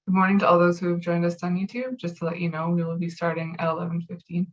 Good morning to all those who have joined us on YouTube. Just to let you know, we will be starting at 11:15.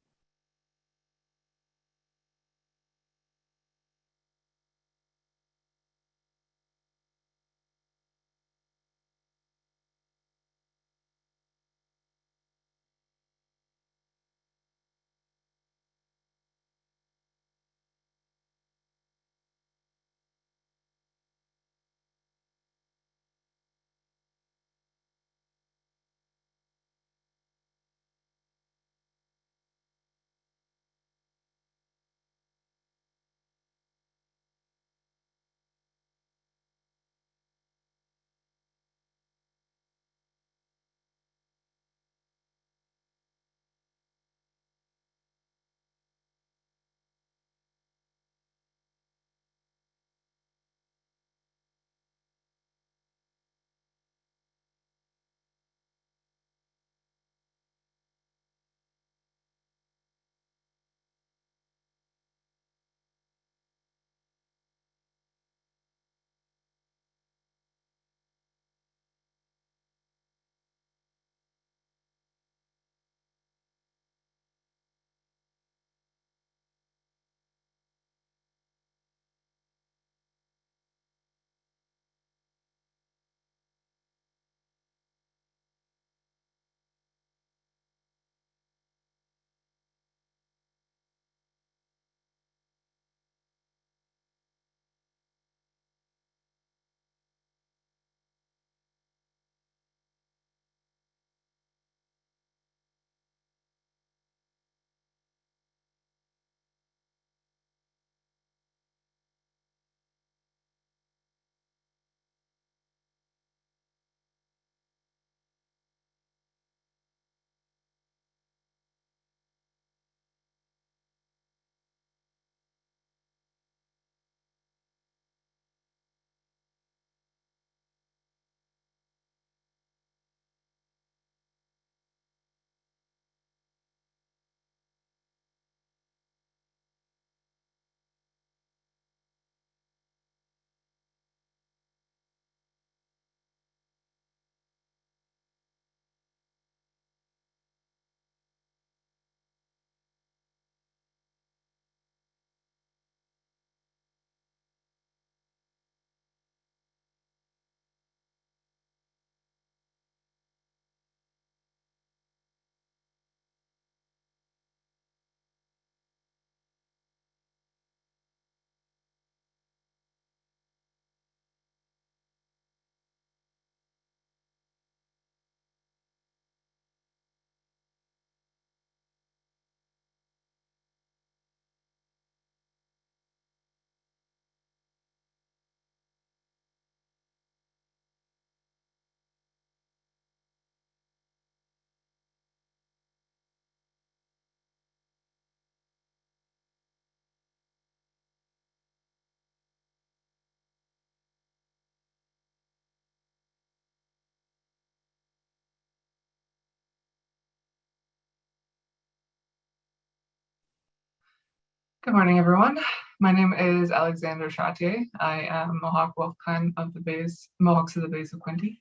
Good morning, everyone. My name is Alexander Chartier. I am Mohawk Wolf Clan of the Bays, Mohawks of the Bays of Quinte.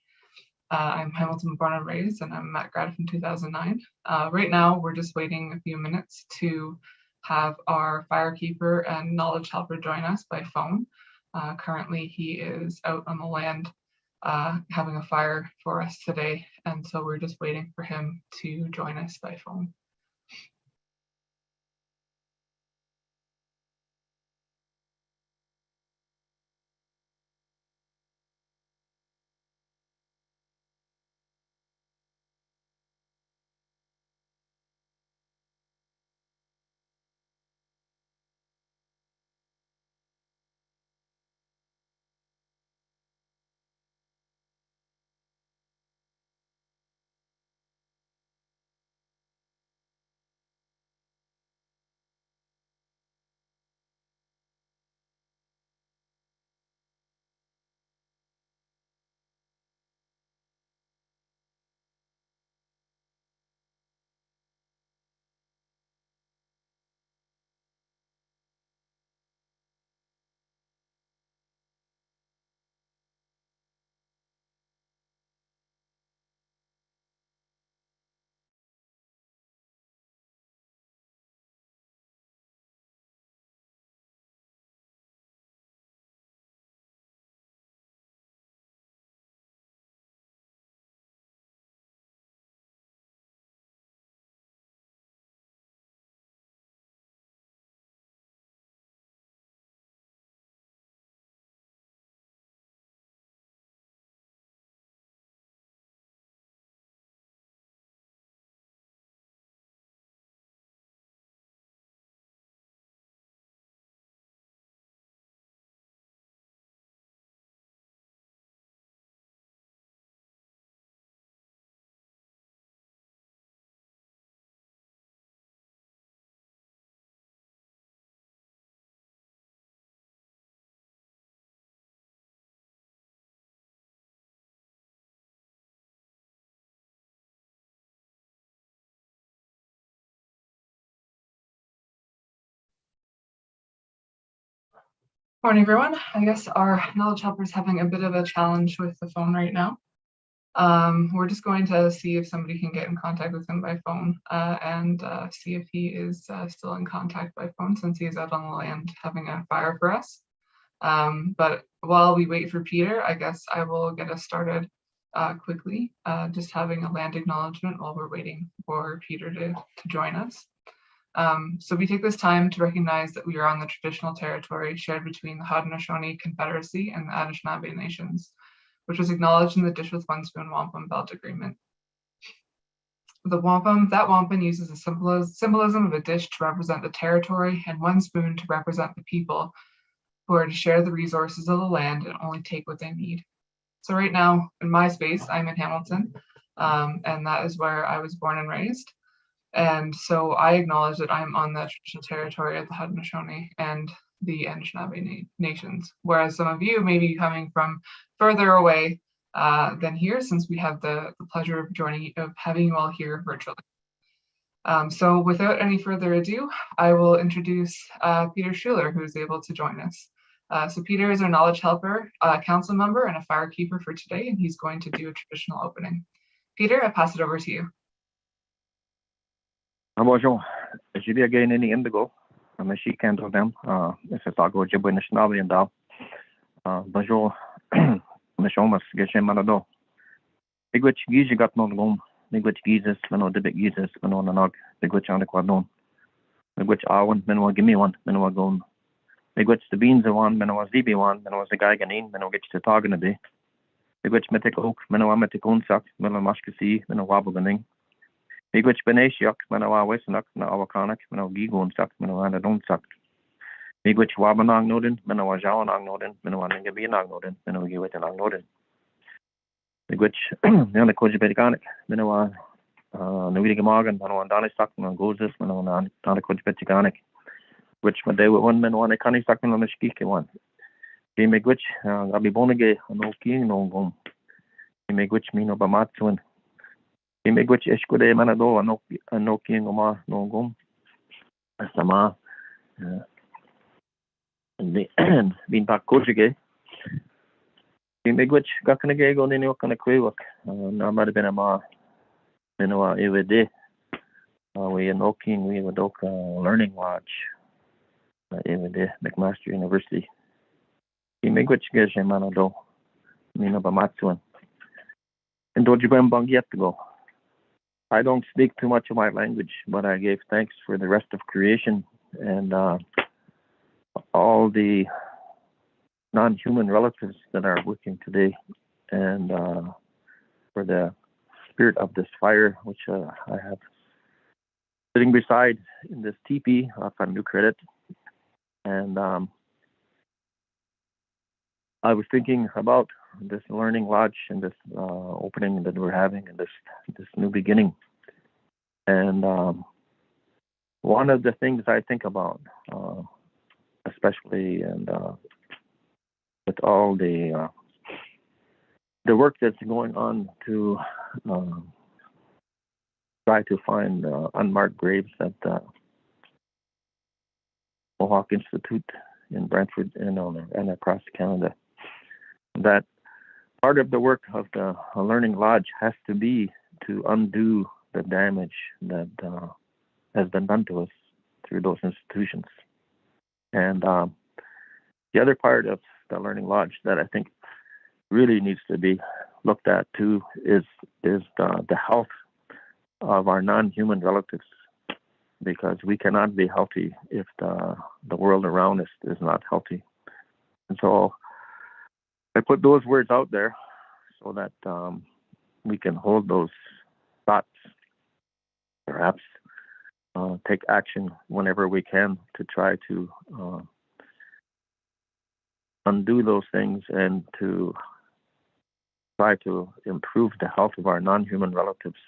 I'm Hamilton born and raised, and I'm Matt grad from 2009. Right now, we're just waiting a few minutes to have our firekeeper and knowledge helper join us by phone. Currently, he is out on the land having a fire for us today, and so we're just waiting for him to join us by phone. Morning, everyone. I guess our knowledge helper is having a bit of a challenge with the phone right now. We're just going to see if somebody can get in contact with him by phone and see if he is still in contact by phone, since he is out on the land having a fire for us. But while we wait for Peter, I guess I will get us started quickly, just having a land acknowledgement while we're waiting for Peter to join us. So we take this time to recognize that we are on the traditional territory shared between the Haudenosaunee Confederacy and the Anishinaabe Nations, which was acknowledged in the Dish with One Spoon Wampum Belt Agreement. That wampum uses the symbolism of a dish to represent the territory and one spoon to represent the people who are to share the resources of the land and only take what they need. So right now, in my space, I'm in Hamilton, and that is where I was born and raised. And so I acknowledge that I'm on the traditional territory of the Haudenosaunee and the Anishinaabe nations, whereas some of you may be coming from further away than here, since we have the pleasure of having you all here virtually. So without any further ado, I will introduce Peter Schuler, who is able to join us. So Peter is our knowledge helper, council member, and a firekeeper for today, and he's going to do a traditional opening. Peter, I pass it over to you. Bonjour, je vais gagner any indigo. I'm a she candle them. If it's go jibbo in the schnabby and down. Bonjour, Mishomas, Geshem Manado. Big witch Gizi got no gloom. Big witch Gizis, Mano the big Gizis, Mano Nanog, Big witch on the quadron. Big witch Awan, Mano give me one, Mano goon. Big witch the beans are one, Mano was DB one, Mano was the guy ganin, Mano get to tog in a day. Big witch metic oak, Mano ametic unsak, Mano mashkasi, Mano wabble ganing. Big witch Benesiak, Manawa Westnak, Nawakanak, Mano Gigon Sak, Manoana don't suck. Big witch Wabanang Nodin, Manawa Jawanang Nodin, Manoana Gabianang Nodin, Mano give it along Nodin. Big witch, Nana Koji Beganic, Manawa Nuvig Morgan, Manoan Danisak, Mano Gozis, Manoan Dana Koji Beganic, which my day with one Manoana Cani Sakin on the Skiki one. He make which I'll be bonage, no king, no gum. He make which me no Bamatsuin. He make which Eshkude Manado, and no king Oma, no gum. Sama, and the being back Kojige. He make which Gakanage on any kind of quaywak. No might have been a ma, Minoa every day. We in Oking, we would Oak Learning Lodge every day, McMaster University. He make which Geshe Manado, Mina Bamatsuan. And Dojibam Bang yet to go. I don't speak too much of my language, but I gave thanks for the rest of creation and all the non-human relatives that are working today, and for the spirit of this fire, which I have sitting beside in this teepee off on New Credit. And I was thinking about this learning lodge and this opening that we're having and this new beginning. And one of the things I think about, especially and with all the work that's going on to try to find unmarked graves at Mohawk Institute in Brantford and across Canada, that part of the work of the Learning Lodge has to be to undo the damage that has been done to us through those institutions. And the other part of the Learning Lodge that I think really needs to be looked at too is the health of our non-human relatives, because we cannot be healthy if the world around us is not healthy. And so I put those words out there so that we can hold those thoughts, perhaps take action whenever we can to try to undo those things and to try to improve the health of our non-human relatives.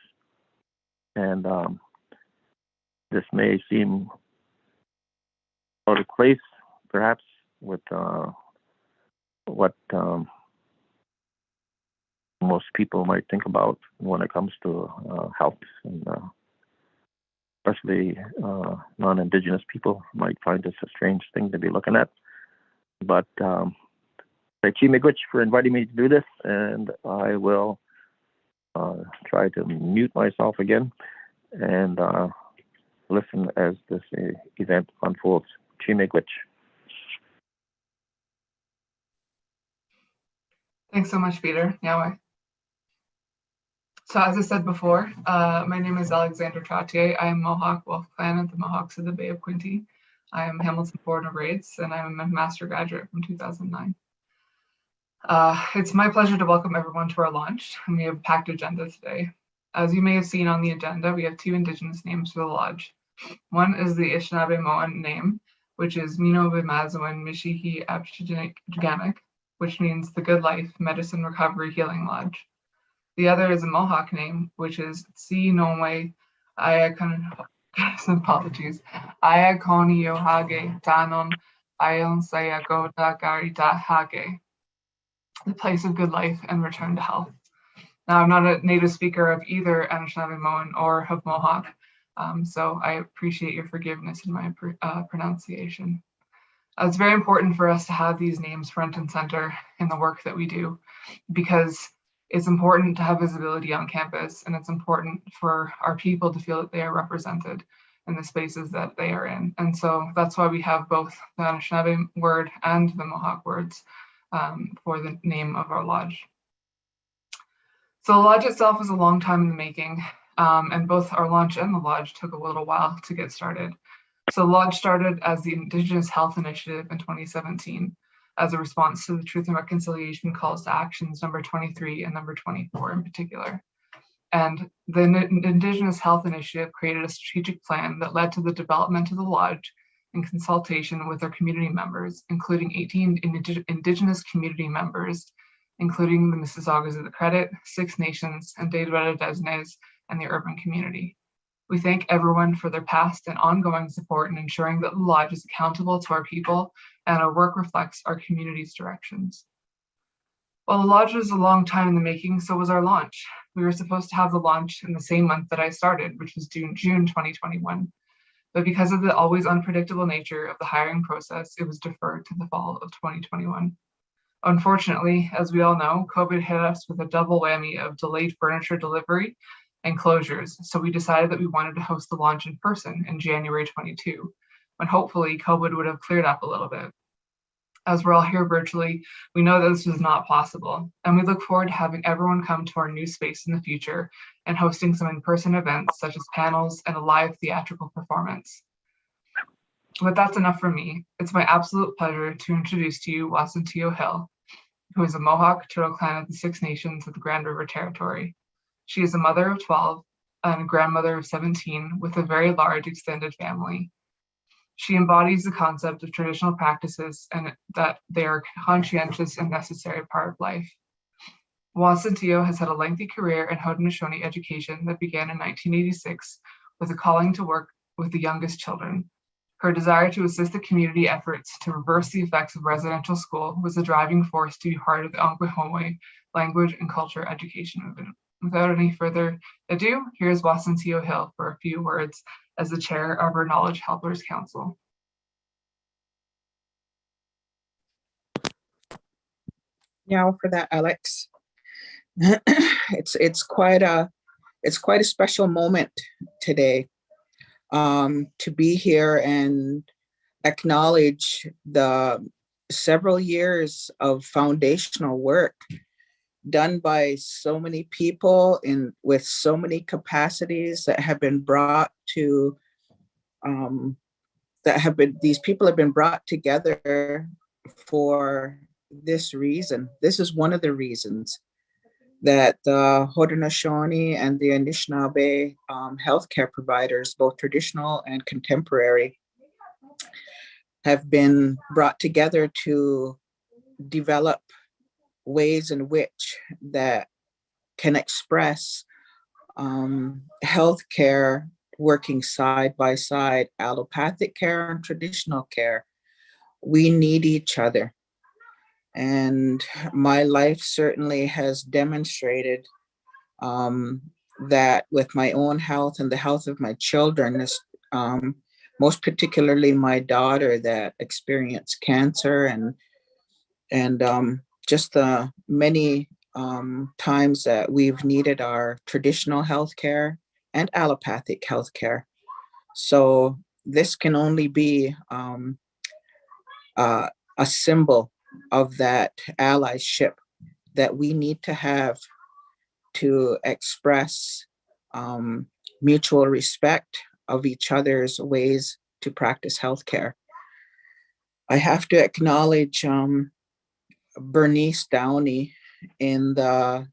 And this may seem out of place, perhaps, with what most people might think about when it comes to health, and especially non-Indigenous people might find this a strange thing to be looking at. But thank you, Miigwech, for inviting me to do this, and I will try to mute myself again and listen as this event unfolds. Miigwech. Thanks so much, Peter. Yahweh. So as I said before, my name is Alexander Trottier. I am Mohawk Wolf Clan of the Mohawks of the Bay of Quinte. I am Hamilton born and raised, and I'm a master graduate from 2009. It's my pleasure to welcome everyone to our launch, and we have a packed agenda today. As you may have seen on the agenda, we have 2 Indigenous names for the lodge. One is the Anishinaabe-Moan name, which is Mino Vimazawin Mishihi Abshiganac, which means the Good Life, Medicine, Recovery, Healing Lodge. The other is a Mohawk name, which is Si Nonwe apologies. Ayakoni Yohage Danon Ayon Sayagota Garita Hage, the place of good life and return to health. Now, I'm not a native speaker of either Anishinaabe-Moan or of Mohawk, so I appreciate your forgiveness in my pronunciation. It's very important for us to have these names front and center in the work that we do, because it's important to have visibility on campus, and it's important for our people to feel that they are represented in the spaces that they are in. And so that's why we have both the Anishinaabe word and the Mohawk words for the name of our lodge. So the lodge itself was a long time in the making, and both our launch and the lodge took a little while to get started. So the lodge started as the Indigenous Health Initiative in 2017 as a response to the Truth and Reconciliation Calls to Actions number 23 and number 24 in particular. And the Indigenous Health Initiative created a strategic plan that led to the development of the lodge in consultation with our community members, including 18 Indigenous community members, including the Mississaugas of the Credit, Six Nations, and Daytona Desnes, and the urban community. We thank everyone for their past and ongoing support in ensuring that the lodge is accountable to our people and our work reflects our community's directions. While the lodge was a long time in the making, so was our launch. We were supposed to have the launch in the same month that I started, which was June 2021. But because of the always unpredictable nature of the hiring process, it was deferred to the fall of 2021. Unfortunately, as we all know, COVID hit us with a double whammy of delayed furniture delivery and closures. So we decided that we wanted to host the launch in person in January 22, when hopefully COVID would have cleared up a little bit. As we're all here virtually, we know that this was not possible, and we look forward to having everyone come to our new space in the future and hosting some in-person events such as panels and a live theatrical performance. But that's enough for me. It's my absolute pleasure to introduce to you Wasantio Hill, who is a Mohawk Turtle Clan of the Six Nations of the Grand River Territory. She is a mother of 12 and a grandmother of 17 with a very large extended family. She embodies the concept of traditional practices and that they are a conscientious and necessary part of life. Wasantio has had a lengthy career in Haudenosaunee education that began in 1986 with a calling to work with the youngest children. Her desire to assist the community efforts to reverse the effects of residential school was the driving force to be part of the Okwehome language and culture education movement. Without any further ado, here's Wasantio Hill for a few words as the chair of our Knowledge Helpers Council. Now for that, Alex. It's quite a special moment today to be here and acknowledge the several years of foundational work done by so many people with so many capacities that have been brought to these people have been brought together for this reason. This is one of the reasons that the Haudenosaunee and the Anishinaabe healthcare providers, both traditional and contemporary, have been brought together to develop ways in which that can express healthcare working side by side, allopathic care and traditional care. We need each other. And my life certainly has demonstrated that with my own health and the health of my children, most particularly my daughter that experienced cancer, and just the many times that we've needed our traditional healthcare and allopathic healthcare. So this can only be a symbol of that allyship that we need to have to express mutual respect of each other's ways to practice healthcare. I have to acknowledge Bernice Downey in the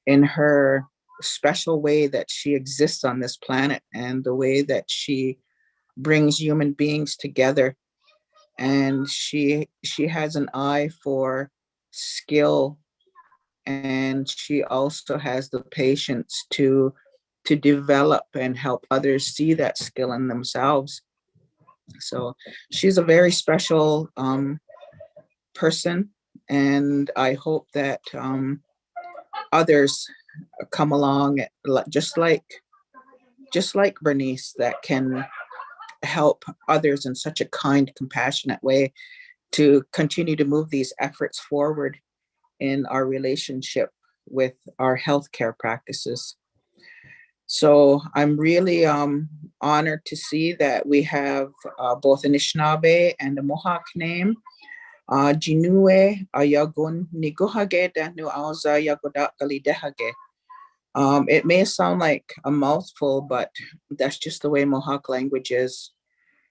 in her special way that she exists on this planet, and the way that she brings human beings together. And she has an eye for skill, and she also has the patience to develop and help others see that skill in themselves. So she's a very special person, and I hope that others come along just like Bernice, that can help others in such a kind, compassionate way to continue to move these efforts forward in our relationship with our healthcare practices. So I'm really honored to see that we have both Anishinaabe and the Mohawk name. Jinue ayagun niguhage danu auza yagodak galidehage. It may sound like a mouthful, but that's just the way Mohawk language is.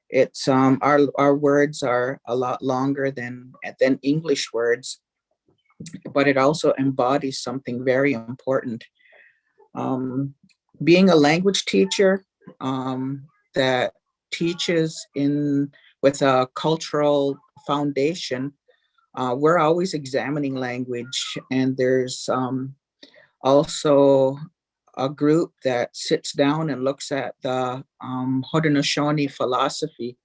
It's our words are a lot longer than English words, but it also embodies something very important. Being a language teacher that teaches with a cultural foundation, we're always examining language, and there's also a group that sits down and looks at the Haudenosaunee philosophy,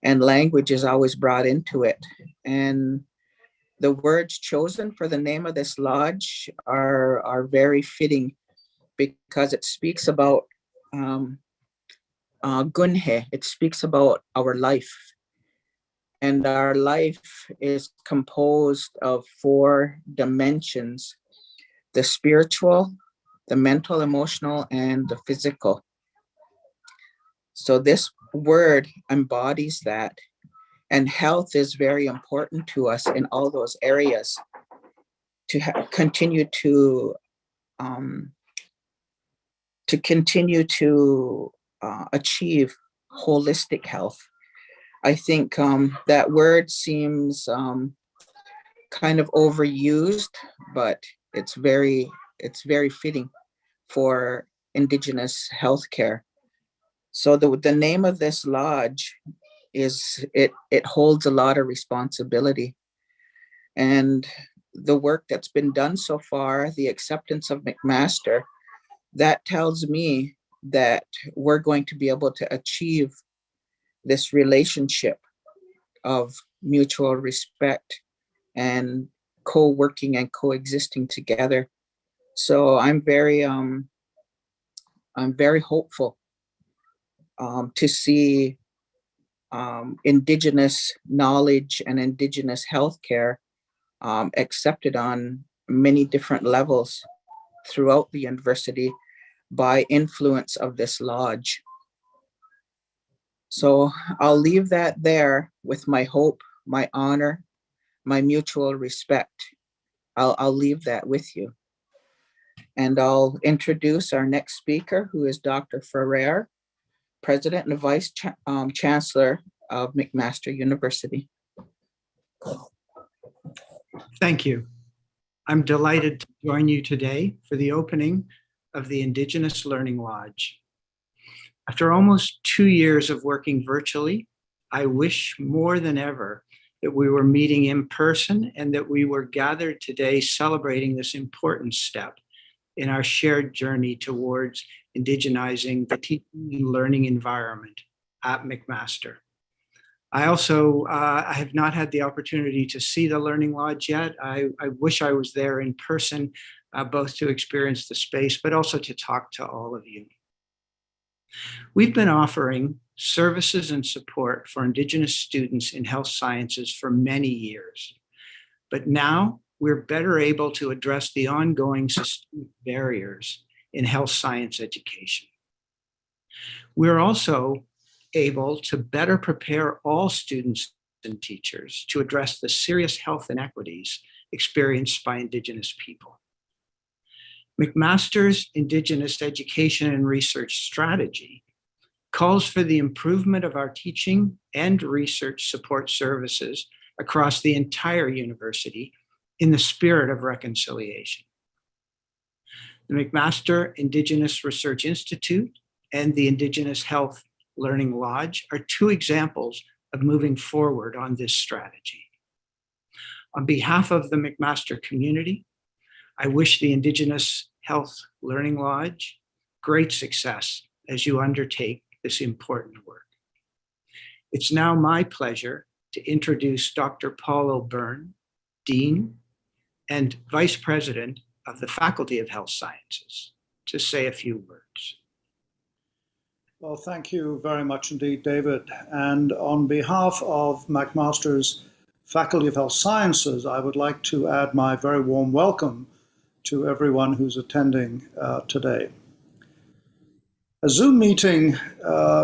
and language is always brought into it. And the words chosen for the name of this lodge are very fitting, because it speaks about gunhe. It speaks about our life. And our life is composed of 4 dimensions: the spiritual, the mental, emotional, and the physical. So this word embodies that. And health is very important to us in all those areas, to continue to achieve holistic health. I think that word seems kind of overused, but it's very fitting for Indigenous healthcare. So the name of this lodge it holds a lot of responsibility, and the work that's been done so far, the acceptance of McMaster, that tells me that we're going to be able to achieve this relationship of mutual respect and co-working and coexisting together. So I'm very hopeful to see Indigenous knowledge and Indigenous healthcare accepted on many different levels throughout the university by influence of this lodge. So I'll leave that there with my hope, my honor, my mutual respect. I'll leave that with you. And I'll introduce our next speaker, who is Dr. Ferrer, President and Vice Chancellor of McMaster University. Thank you. I'm delighted to join you today for the opening of the Indigenous Learning Lodge. After almost 2 years of working virtually, I wish more than ever that we were meeting in person and that we were gathered today celebrating this important step in our shared journey towards indigenizing the teaching and learning environment at McMaster. I also I have not had the opportunity to see the Learning Lodge yet. I wish I was there in person, both to experience the space, but also to talk to all of you. We've been offering services and support for Indigenous students in health sciences for many years, but now we're better able to address the ongoing systemic barriers in health science education. We're also able to better prepare all students and teachers to address the serious health inequities experienced by Indigenous people. McMaster's Indigenous Education and Research Strategy calls for the improvement of our teaching and research support services across the entire university in the spirit of reconciliation. The McMaster Indigenous Research Institute and the Indigenous Health Learning Lodge are two examples of moving forward on this strategy. On behalf of the McMaster community, I wish the Indigenous Health Learning Lodge great success as you undertake this important work. It's now my pleasure to introduce Dr. Paul O'Byrne, Dean and Vice President of the Faculty of Health Sciences, to say a few words. Well, thank you very much indeed, David. And on behalf of McMaster's Faculty of Health Sciences, I would like to add my very warm welcome to everyone who's attending today. A Zoom meeting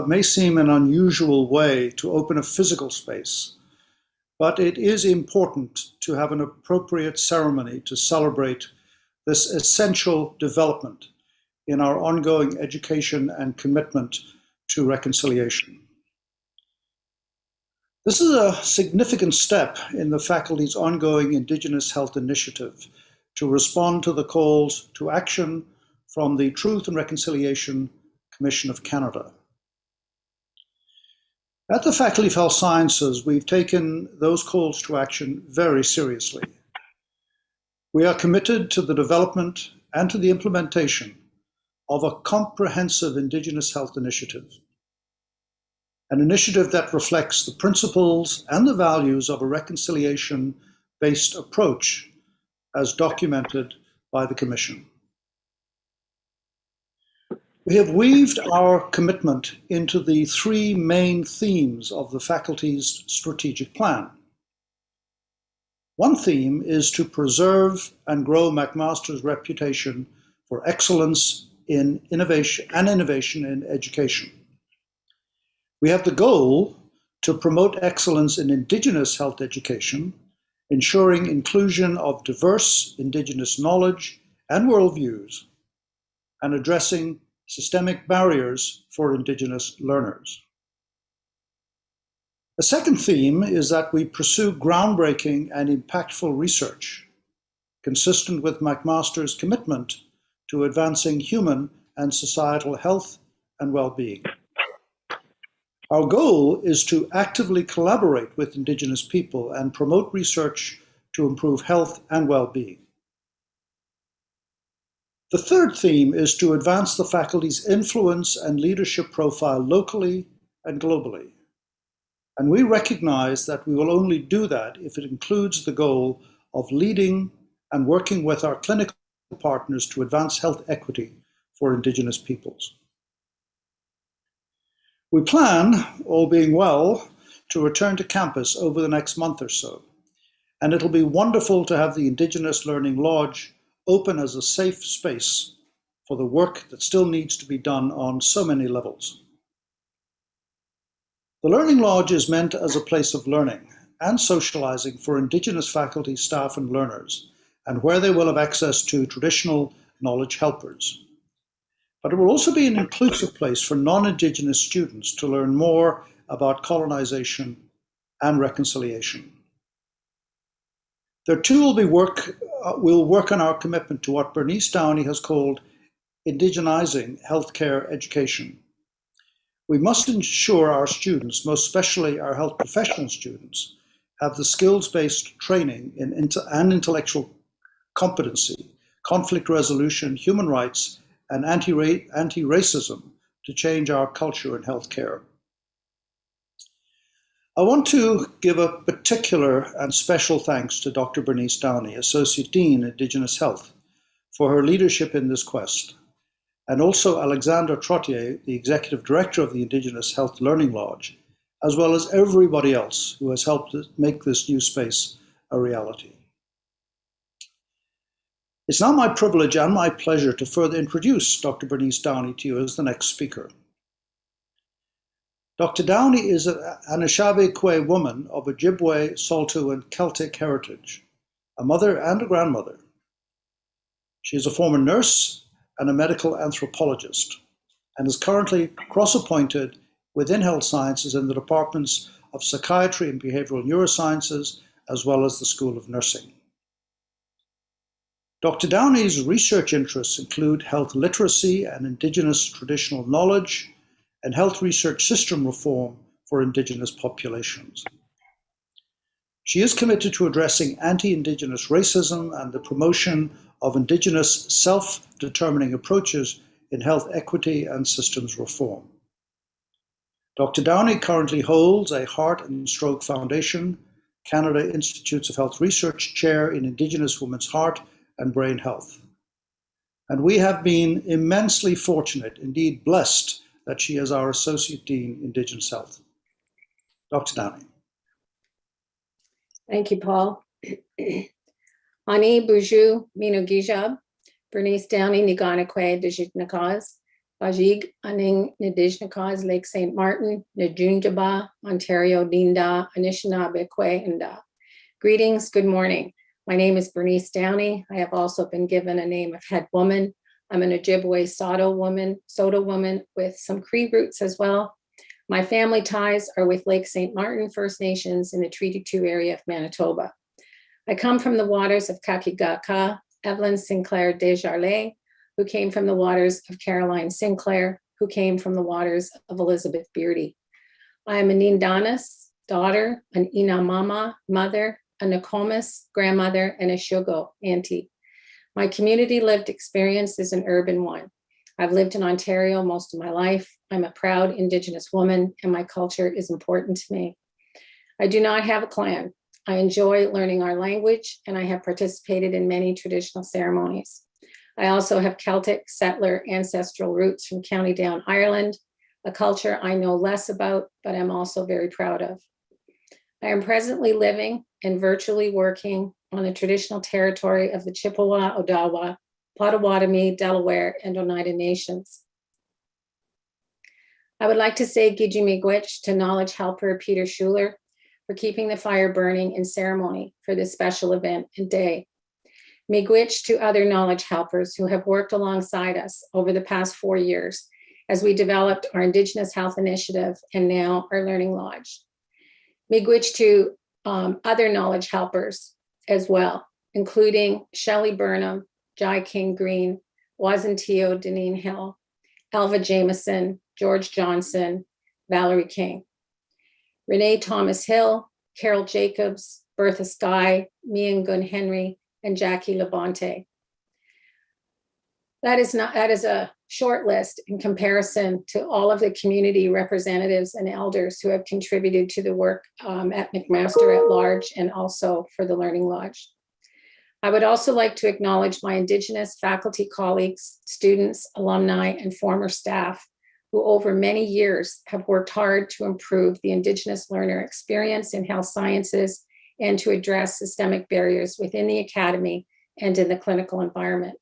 may seem an unusual way to open a physical space, but it is important to have an appropriate ceremony to celebrate this essential development in our ongoing education and commitment to reconciliation. This is a significant step in the faculty's ongoing Indigenous Health Initiative to respond to the calls to action from the Truth and Reconciliation Commission of Canada. At the Faculty of Health Sciences, we've taken those calls to action very seriously. We are committed to the development and to the implementation of a comprehensive Indigenous health initiative, an initiative that reflects the principles and the values of a reconciliation-based approach as documented by the Commission. We have weaved our commitment into the three main themes of the faculty's strategic plan. One theme is to preserve and grow McMaster's reputation for excellence in innovation in education. We have the goal to promote excellence in Indigenous health education, ensuring inclusion of diverse Indigenous knowledge and worldviews, and addressing systemic barriers for Indigenous learners. A second theme is that we pursue groundbreaking and impactful research, consistent with McMaster's commitment to advancing human and societal health and well-being. Our goal is to actively collaborate with Indigenous people and promote research to improve health and well-being. The third theme is to advance the faculty's influence and leadership profile locally and globally. And we recognize that we will only do that if it includes the goal of leading and working with our clinical partners to advance health equity for Indigenous peoples. We plan, all being well, to return to campus over the next month or so. And it'll be wonderful to have the Indigenous Learning Lodge open as a safe space for the work that still needs to be done on so many levels. The Learning Lodge is meant as a place of learning and socializing for Indigenous faculty, staff, and learners, and where they will have access to traditional knowledge helpers. But it will also be an inclusive place for non-Indigenous students to learn more about colonization and reconciliation. There too we'll work on our commitment to what Bernice Downey has called indigenizing healthcare education. We must ensure our students, most especially our health professional students, have the skills-based training in and intellectual competency, conflict resolution, human rights, and anti-racism to change our culture in healthcare. I want to give a particular and special thanks to Dr. Bernice Downey, Associate Dean, Indigenous Health, for her leadership in this quest, and also Alexander Trottier, the Executive Director of the Indigenous Health Learning Lodge, as well as everybody else who has helped make this new space a reality. It's now my privilege and my pleasure to further introduce Dr. Bernice Downey to you as the next speaker. Dr. Downey is an Anishinaabe woman of Ojibwe, Saulteaux, and Celtic heritage, a mother and a grandmother. She is a former nurse and a medical anthropologist, and is currently cross-appointed within health sciences in the departments of psychiatry and behavioral neurosciences, as well as the School of Nursing. Dr. Downey's research interests include health literacy and Indigenous traditional knowledge, and health research system reform for Indigenous populations. She is committed to addressing anti-Indigenous racism and the promotion of Indigenous self-determining approaches in health equity and systems reform. Dr. Downey currently holds a Heart and Stroke Foundation, Canada Institutes of Health Research Chair in Indigenous Women's Heart and Brain Health. And we have been immensely fortunate, indeed blessed, that she is our Associate Dean, Indigenous Health. Dr. Downey. Thank you, Paul. Ani Buju Minugijab, Bernice Downey Niganakwe Dijitnakaz, Bajig Aning Nidijnakaz, Lake St. Martin, Nijunjaba, Ontario, Dinda, Anishinaabe Kwe Nda. Greetings, good morning. My name is Bernice Downey. I have also been given a name of head woman. I'm an Ojibwe Saulteaux woman with some Cree roots as well. My family ties are with Lake St. Martin First Nations in the Treaty 2 area of Manitoba. I come from the waters of Kakigaka, Evelyn Sinclair Desjardins, who came from the waters of Caroline Sinclair, who came from the waters of Elizabeth Beardy. I am a Nindanis, daughter, an Inamama, mother, a Nokomis, grandmother, and a Shugo, auntie. My community lived experience is an urban one. I've lived in Ontario most of my life. I'm a proud Indigenous woman, and my culture is important to me. I do not have a clan. I enjoy learning our language, and I have participated in many traditional ceremonies. I also have Celtic settler ancestral roots from County Down, Ireland, a culture I know less about, but I'm also very proud of. I am presently living and virtually working on the traditional territory of the Chippewa, Odawa, Potawatomi, Delaware, and Oneida Nations. I would like to say Giji Miigwech to Knowledge Helper Peter Schuler for keeping the fire burning in ceremony for this special event and day. Miigwech to other knowledge helpers who have worked alongside us over the past 4 years as we developed our Indigenous Health Initiative and now our Learning Lodge. Miigwech to other knowledge helpers as well, including Shelley Burnham, Jai King Green, Wasantio Deneen Hill, Elva Jameson, George Johnson, Valerie King, Renee Thomas Hill, Carol Jacobs, Bertha Skye, Mian Gun Henry, and Jackie Labonte. That is a short list in comparison to all of the community representatives and elders who have contributed to the work at McMaster at large and also for the Learning Lodge. I would also like to acknowledge my Indigenous faculty colleagues, students, alumni, and former staff who over many years have worked hard to improve the Indigenous learner experience in health sciences and to address systemic barriers within the academy and in the clinical environment.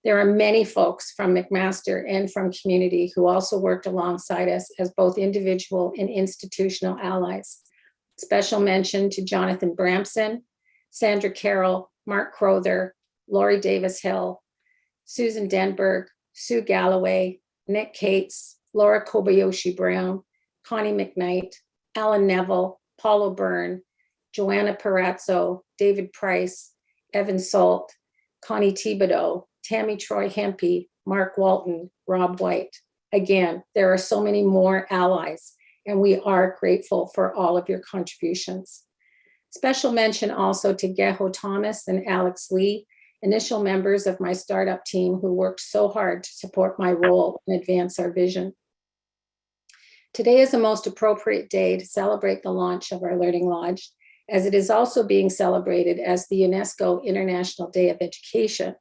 There are many folks from McMaster and from community who also worked alongside us as both individual and institutional allies. Special mention to Jonathan Bramson, Sandra Carroll, Mark Crowther, Lori Davis Hill, Susan Denberg, Sue Galloway, Nick Cates, Laura Kobayashi Brown, Connie McKnight, Alan Neville, Paul O'Byrne, Joanna Perazzo, David Price, Evan Salt, Connie Thibodeau, Tammy Troy Hempy, Mark Walton, Rob White. Again, there are so many more allies, and we are grateful for all of your contributions. Special mention also to Geho Thomas and Alex Lee, initial members of my startup team who worked so hard to support my role and advance our vision. Today is the most appropriate day to celebrate the launch of our Learning Lodge, as it is also being celebrated as the UNESCO International Day of Education.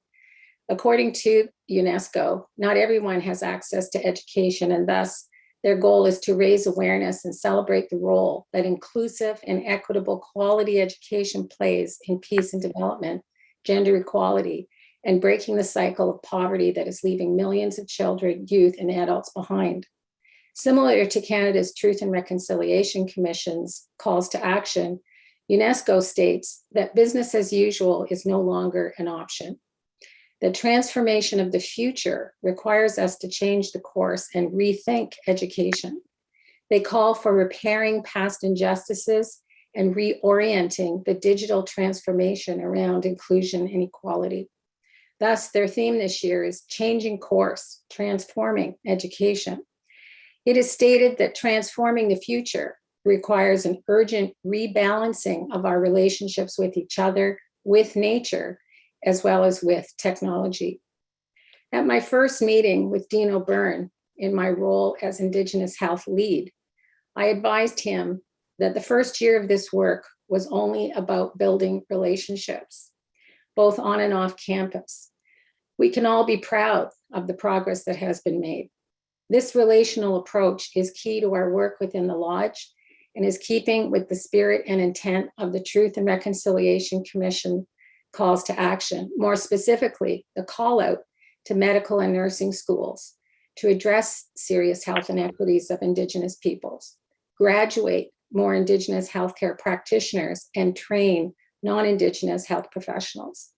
According to UNESCO, not everyone has access to education, and thus their goal is to raise awareness and celebrate the role that inclusive and equitable quality education plays in peace and development, gender equality, and breaking the cycle of poverty that is leaving millions of children, youth, and adults behind. Similar to Canada's Truth and Reconciliation Commission's calls to action, UNESCO states that business as usual is no longer an option. The transformation of the future requires us to change the course and rethink education. They call for repairing past injustices and reorienting the digital transformation around inclusion and equality. Thus, their theme this year is changing course, transforming education. It is stated that transforming the future requires an urgent rebalancing of our relationships with each other, with nature, as well as with technology. At my first meeting with Dean O'Byrne in my role as Indigenous Health Lead, I advised him that the first year of this work was only about building relationships, both on and off campus. We can all be proud of the progress that has been made. This relational approach is key to our work within the Lodge and is keeping with the spirit and intent of the Truth and Reconciliation Commission calls to action, more specifically, the call out to medical and nursing schools to address serious health inequities of Indigenous peoples, graduate more Indigenous healthcare practitioners, and train non-Indigenous health professionals.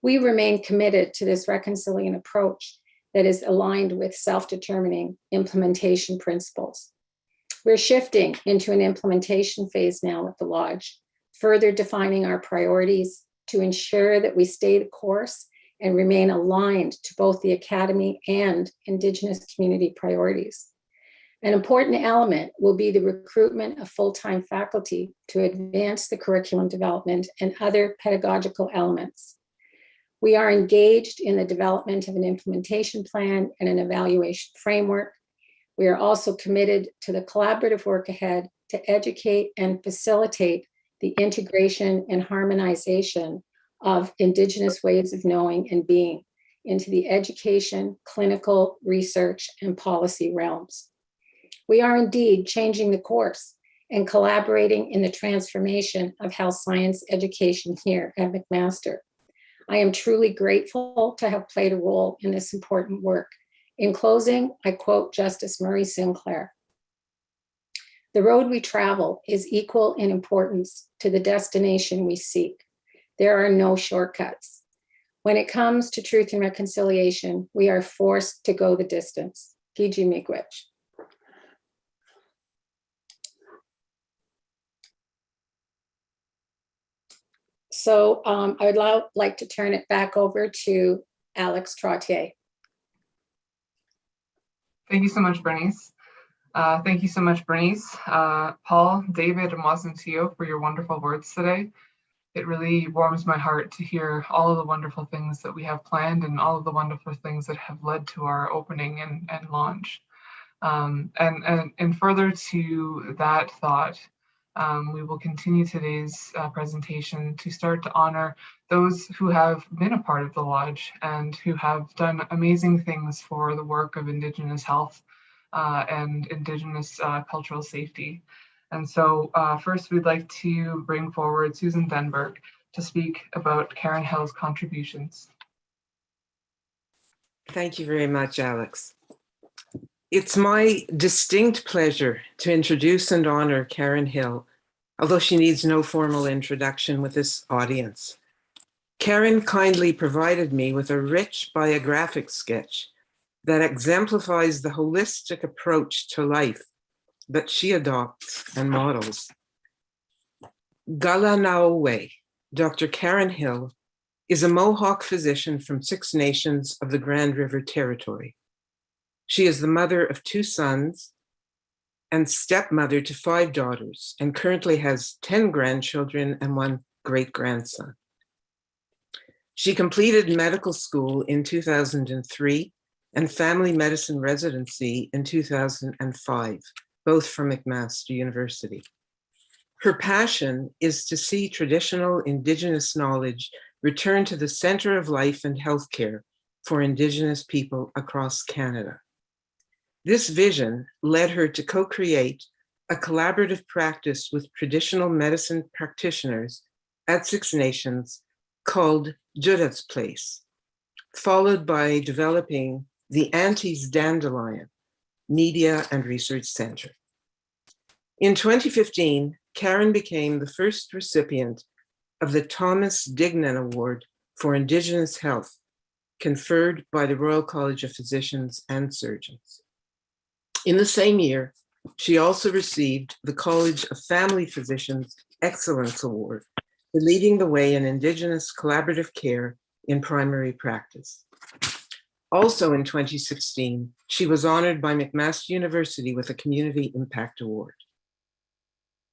We remain committed to this reconciliation approach that is aligned with self-determining implementation principles. We're shifting into an implementation phase now at the Lodge, further defining our priorities to ensure that we stay the course and remain aligned to both the Academy and Indigenous community priorities. An important element will be the recruitment of full-time faculty to advance the curriculum development and other pedagogical elements. We are engaged in the development of an implementation plan and an evaluation framework. We are also committed to the collaborative work ahead to educate and facilitate the integration and harmonization of Indigenous ways of knowing and being into the education, clinical, research, and policy realms. We are indeed changing the course and collaborating in the transformation of health science education here at McMaster. I am truly grateful to have played a role in this important work. In closing, I quote Justice Murray Sinclair: "The road we travel is equal in importance to the destination we seek. There are no shortcuts. When it comes to truth and reconciliation, we are forced to go the distance." Gigi Miigwech. So I would like to turn it back over to Alex Trottier. Thank you so much, Bernice. Thank you so much, Bernice, Paul, David, and Wasantio for your wonderful words today. It really warms my heart to hear all of the wonderful things that we have planned and all of the wonderful things that have led to our opening and launch. And further to that thought, we will continue today's presentation to start to honor those who have been a part of the Lodge and who have done amazing things for the work of Indigenous health and Indigenous cultural safety. And so first we'd like to bring forward Susan Denberg to speak about Karen Hill's contributions. Thank you very much, Alex. It's my distinct pleasure to introduce and honor Karen Hill, although she needs no formal introduction with this audience. Karen kindly provided me with a rich biographic sketch that exemplifies the holistic approach to life that she adopts and models. Gala Naowe, Dr. Karen Hill, is a Mohawk physician from 6 nations of the Grand River Territory. She is the mother of 2 sons and stepmother to 5 daughters, and currently has 10 grandchildren and 1 great-grandson. She completed medical school in 2003 and family medicine residency in 2005, both from McMaster University. Her passion is to see traditional Indigenous knowledge return to the center of life and healthcare for Indigenous people across Canada. This vision led her to co-create a collaborative practice with traditional medicine practitioners at Six Nations called Judith's Place, followed by developing the Aunties Dandelion Media and Research Center. In 2015, Karen became the first recipient of the Thomas Dignan Award for Indigenous Health, conferred by the Royal College of Physicians and Surgeons. In the same year, she also received the College of Family Physicians Excellence Award for leading the way in Indigenous collaborative care in primary practice. Also in 2016, she was honored by McMaster University with a Community Impact Award.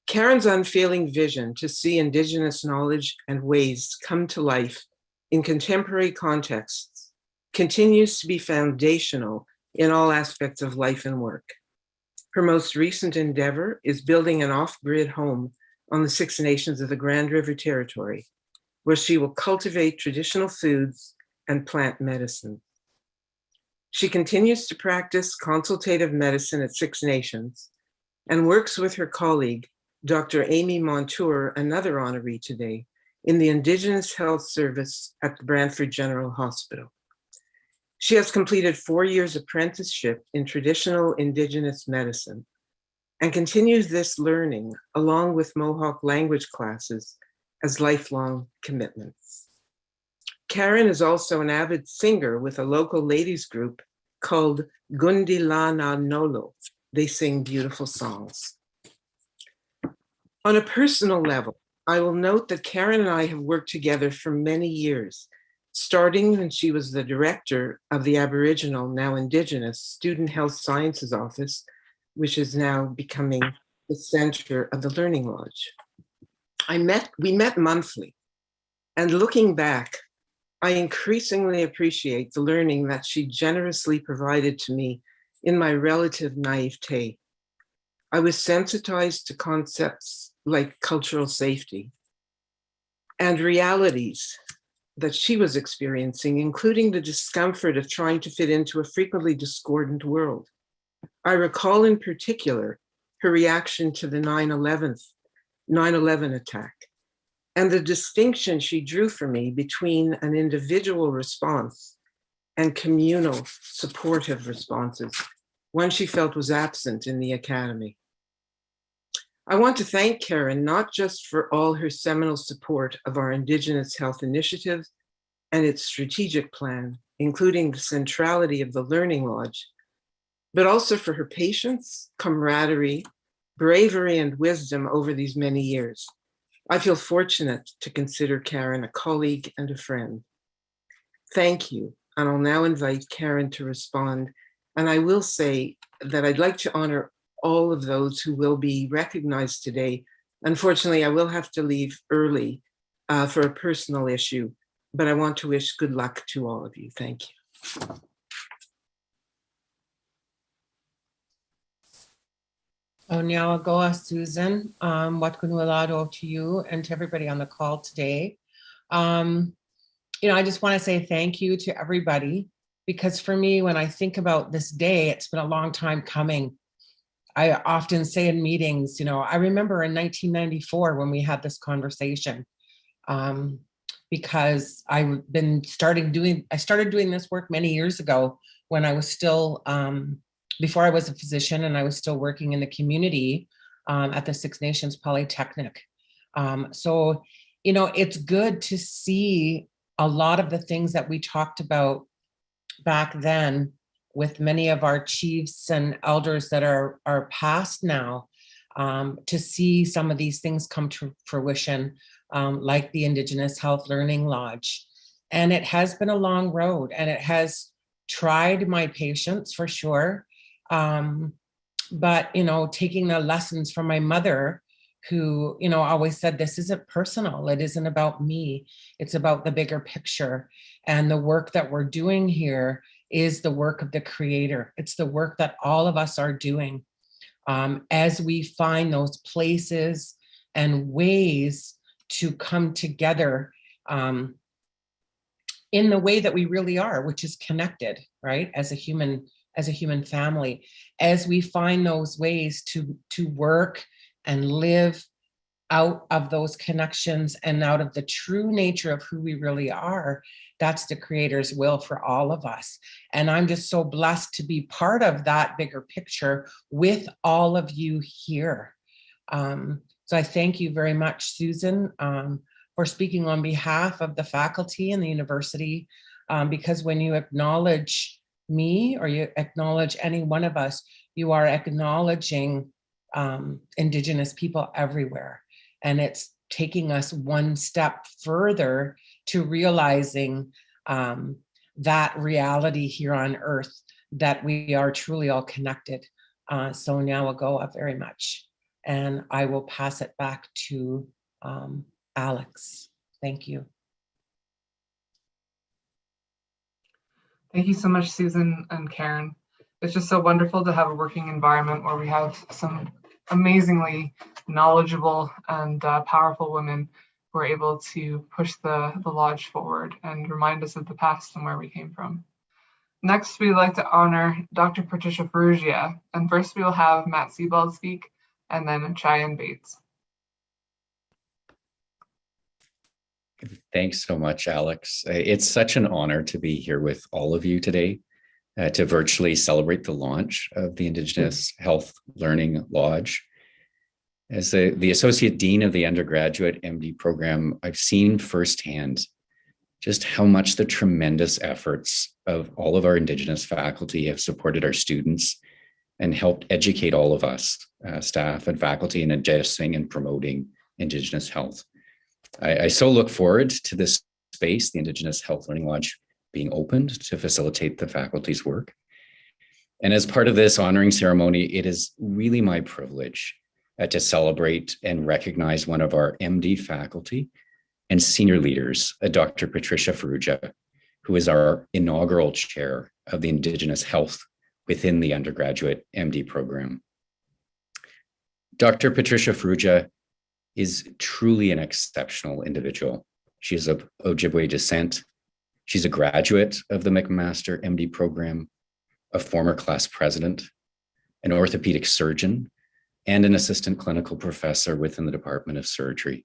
Karen's unfailing vision to see Indigenous knowledge and ways come to life in contemporary contexts continues to be foundational in all aspects of life and work. Her most recent endeavor is building an off-grid home on the Six Nations of the Grand River Territory, where she will cultivate traditional foods and plant medicine. She continues to practice consultative medicine at Six Nations and works with her colleague, Dr. Amy Montour, another honoree today, in the Indigenous Health Service at the Brantford General Hospital. She has completed 4 years apprenticeship in traditional Indigenous medicine and continues this learning along with Mohawk language classes as lifelong commitments. Karen is also an avid singer with a local ladies group called Gundilana Nolo. They sing beautiful songs. On a personal level, I will note that Karen and I have worked together for many years, starting when she was the director of the Aboriginal, now Indigenous, Student Health Sciences Office, which is now becoming the center of the Learning Lodge. We met monthly, and looking back, I increasingly appreciate the learning that she generously provided to me in my relative naivete. I was sensitized to concepts like cultural safety and realities that she was experiencing, including the discomfort of trying to fit into a frequently discordant world. I recall in particular her reaction to the 9/11 attack and the distinction she drew for me between an individual response and communal supportive responses, one she felt was absent in the academy. I want to thank Karen not just for all her seminal support of our Indigenous health initiative and its strategic plan, including the centrality of the Learning Lodge, but also for her patience, camaraderie, bravery, and wisdom over these many years. I feel fortunate to consider Karen a colleague and a friend. Thank you, and I'll now invite Karen to respond. And I will say that I'd like to honor all of those who will be recognized today. Unfortunately, I will have to leave early for a personal issue, but I want to wish good luck to all of you. Thank you. Onyawagoa Susan, Watkunualado to you and to everybody on the call today. I just want to say thank you to everybody, because for me, when I think about this day, it's been a long time coming. I often say in meetings, I remember in 1994 when we had this conversation, because I started doing this work many years ago when I was still, before I was a physician, and I was still working in the community at the Six Nations Polytechnic. So, it's good to see a lot of the things that we talked about back then with many of our chiefs and elders that are past now, to see some of these things come to fruition, like the Indigenous Health Learning Lodge. And it has been a long road, and it has tried my patience for sure. But, taking the lessons from my mother, who, always said, this isn't personal. It isn't about me. It's about the bigger picture. And the work that we're doing here is the work of the Creator. It's the work that all of us are doing, as we find those places and ways to come together, in the way that we really are, which is connected, right? As a human family, as we find those ways to work and live out of those connections and out of the true nature of who we really are, that's the Creator's will for all of us. And I'm just so blessed to be part of that bigger picture with all of you here. So I thank you very much, Susan, for speaking on behalf of the faculty and the university, because when you acknowledge me or you acknowledge any one of us, you are acknowledging Indigenous people everywhere. And it's taking us one step further to realizing that reality here on Earth, that we are truly all connected. So now Agoa very much. And I will pass it back to Alex. Thank you. Thank you so much, Susan and Karen. It's just so wonderful to have a working environment where we have some amazingly knowledgeable and powerful women who are able to push the lodge forward and remind us of the past and where we came from. Next, we'd like to honor Dr. Patricia Farruga, and first we will have Matt Sebald speak, and then Cheyenne Bates. Thanks so much, Alex. It's such an honor to be here with all of you today to virtually celebrate the launch of the Indigenous Health Learning Lodge. As the Associate Dean of the undergraduate MD program, I've seen firsthand just how much the tremendous efforts of all of our Indigenous faculty have supported our students and helped educate all of us, staff and faculty, in addressing and promoting Indigenous health. I so look forward to this space, the Indigenous Health Learning Lodge, being opened to facilitate the faculty's work. And as part of this honoring ceremony, it is really my privilege to celebrate and recognize one of our MD faculty and senior leaders, Dr. Patricia Farruga, who is our inaugural chair of the Indigenous Health within the undergraduate MD program. Dr. Patricia Farruga is truly an exceptional individual. She is of Ojibwe descent. She's a graduate of the McMaster MD program, a former class president, an orthopedic surgeon, and an assistant clinical professor within the Department of Surgery.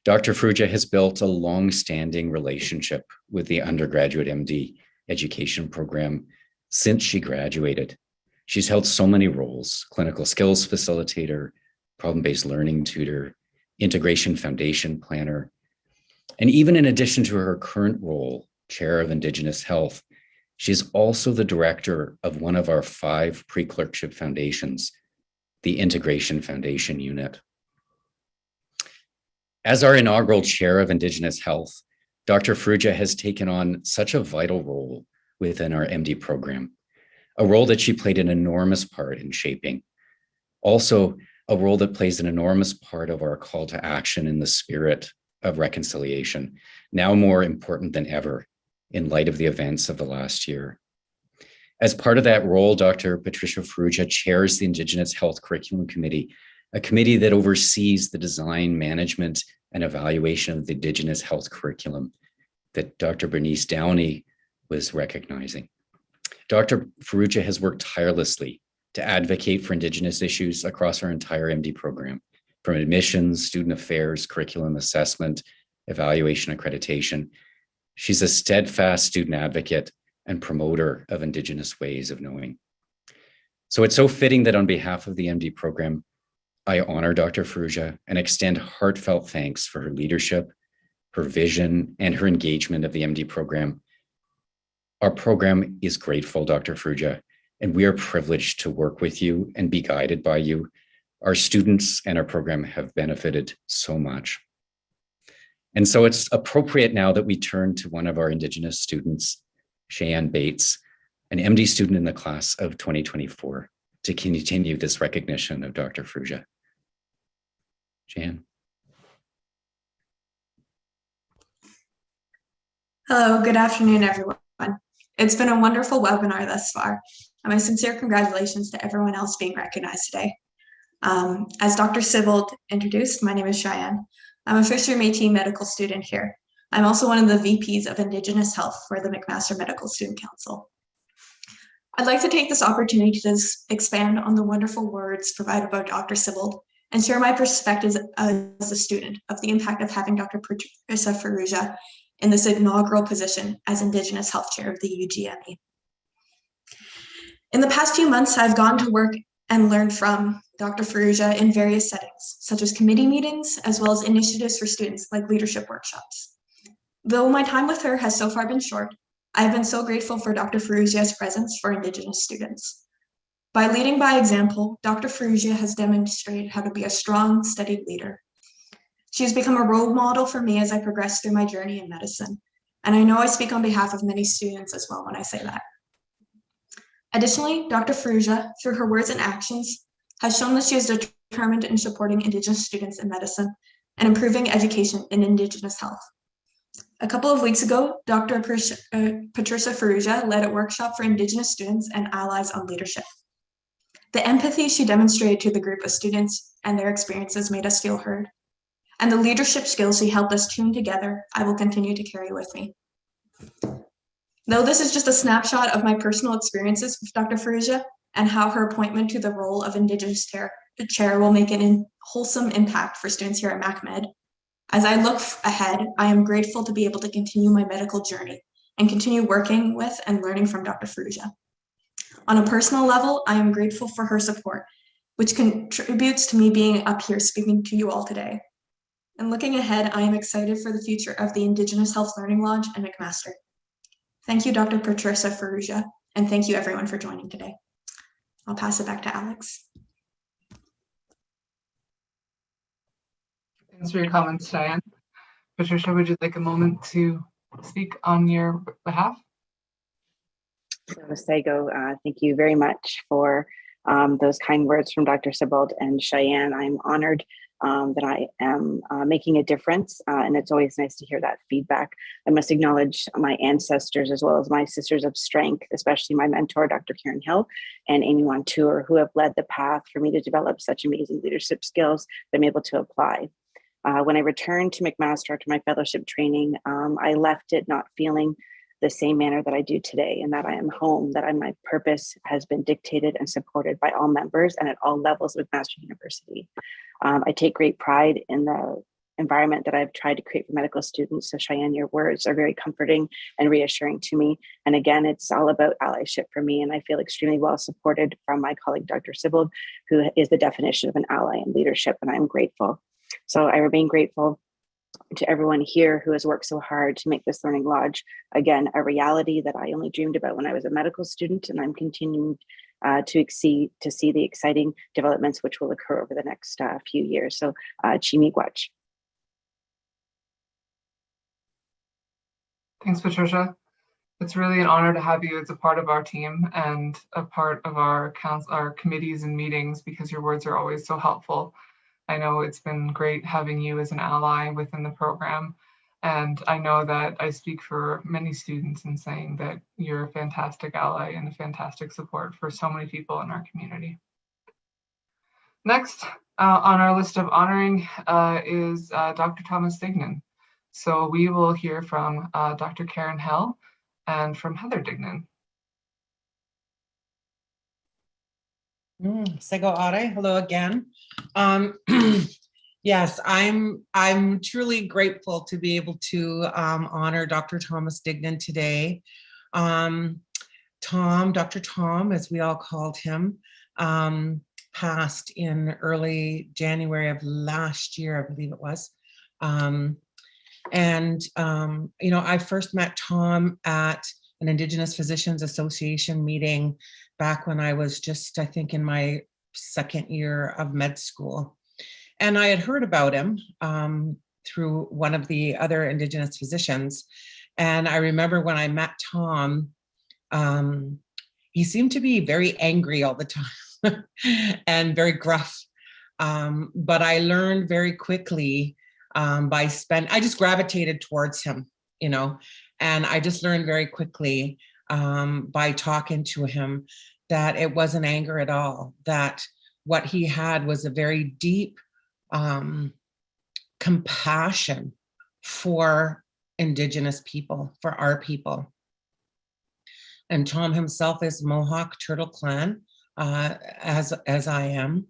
Dr. Farruga has built a long-standing relationship with the undergraduate MD education program since she graduated. She's held so many roles: clinical skills facilitator, problem-based learning tutor, integration foundation planner. And even in addition to her current role, chair of Indigenous Health, she's also the director of one of our 5 pre-clerkship foundations, the Integration Foundation Unit. As our inaugural chair of Indigenous Health, Dr. Farruga has taken on such a vital role within our MD program, a role that she played an enormous part in shaping. Also, a role that plays an enormous part of our call to action in the spirit of reconciliation, now more important than ever in light of the events of the last year. As part of that role, Dr. Patricia Farruga chairs the Indigenous Health Curriculum Committee, a committee that oversees the design, management, and evaluation of the Indigenous health curriculum that Dr. Bernice Downey was recognizing. Dr. Farruga has worked tirelessly to advocate for Indigenous issues across our entire MD program, from admissions, student affairs, curriculum assessment, evaluation, accreditation. She's a steadfast student advocate and promoter of Indigenous ways of knowing. So it's so fitting that on behalf of the MD program, I honor Dr. Farruga and extend heartfelt thanks for her leadership, her vision, and her engagement of the MD program. Our program is grateful, Dr. Farruga, and we are privileged to work with you and be guided by you. Our students and our program have benefited so much. And so it's appropriate now that we turn to one of our Indigenous students, Cheyenne Bates, an MD student in the class of 2024, to continue this recognition of Dr. Farruga. Cheyenne. Hello, good afternoon, everyone. It's been a wonderful webinar thus far, and my sincere congratulations to everyone else being recognized today. As Dr. Sebald introduced, my name is Cheyenne. I'm a first-year Métis medical student here. I'm also one of the VPs of Indigenous Health for the McMaster Medical Student Council. I'd like to take this opportunity to expand on the wonderful words provided by Dr. Sibbald and share my perspectives as a student of the impact of having Dr. Patricia Farruga in this inaugural position as Indigenous Health Chair of the UGME. In the past few months, I've gone to work and learned from Dr. Farruga in various settings, such as committee meetings, as well as initiatives for students like leadership workshops. Though my time with her has so far been short, I've been so grateful for Dr. Farruga's presence for Indigenous students. By leading by example, Dr. Farruga has demonstrated how to be a strong, steady leader. She has become a role model for me as I progress through my journey in medicine, and I know I speak on behalf of many students as well when I say that. Additionally, Dr. Farruga, through her words and actions, has shown that she is determined in supporting Indigenous students in medicine and improving education in Indigenous health. A couple of weeks ago, Dr. Patricia Farruga led a workshop for Indigenous students and allies on leadership. The empathy she demonstrated to the group of students and their experiences made us feel heard. And the leadership skills she helped us tune together, I will continue to carry with me. Though this is just a snapshot of my personal experiences with Dr. Farruga and how her appointment to the role of Indigenous chair will make an wholesome impact for students here at MacMed, as I look ahead, I am grateful to be able to continue my medical journey and continue working with and learning from Dr. Farruga. On a personal level, I am grateful for her support, which contributes to me being up here speaking to you all today. And looking ahead, I am excited for the future of the Indigenous Health Learning Lodge and McMaster. Thank you, Dr. Patricia Farruga, and thank you everyone for joining today. I'll pass it back to Alex. Thanks for your comments, Diane. Patricia, would you like a moment to speak on your behalf? So Sego, thank you very much for those kind words from Dr. Sibbald and Cheyenne. I'm honored that I am making a difference, and it's always nice to hear that feedback. I must acknowledge my ancestors as well as my sisters of strength, especially my mentor, Dr. Karen Hill and Amy Montour, who have led the path for me to develop such amazing leadership skills that I'm able to apply. When I returned to McMaster after my fellowship training, I left it not feeling the same manner that I do today, and that I am home, that my purpose has been dictated and supported by all members and at all levels of McMaster University. I take great pride in the environment that I've tried to create for medical students. So Cheyenne, your words are very comforting and reassuring to me. And again, it's all about allyship for me. And I feel extremely well supported from my colleague, Dr. Sibbald, who is the definition of an ally in leadership. And I'm grateful. So I remain grateful to everyone here who has worked so hard to make this Learning Lodge, again, a reality that I only dreamed about when I was a medical student, and I'm continuing to see the exciting developments which will occur over the next few years. So, Chimigwach. Thanks, Patricia. It's really an honor to have you as a part of our team and a part of our committees and meetings, because your words are always so helpful. I know it's been great having you as an ally within the program, and I know that I speak for many students in saying that you're a fantastic ally and a fantastic support for so many people in our community. Next on our list of honoring is Dr. Thomas Dignan. So we will hear from Dr. Karen Hill and from Heather Dignan. Sego Are, hello again. Yes, I'm truly grateful to be able to honor Dr. Thomas Dignan today. Dr. Tom, as we all called him, passed in early January of last year, I believe it was. You know, I first met Tom at an Indigenous Physicians Association meeting back when I was just, I think, in my second year of med school. And I had heard about him through one of the other Indigenous physicians. And I remember when I met Tom, he seemed to be very angry all the time and very gruff. But I learned very quickly I just gravitated towards him, you know, and I just learned very quickly by talking to him that it wasn't anger at all, that what he had was a very deep compassion for Indigenous people, for our people. And Tom himself is Mohawk Turtle Clan, as I am.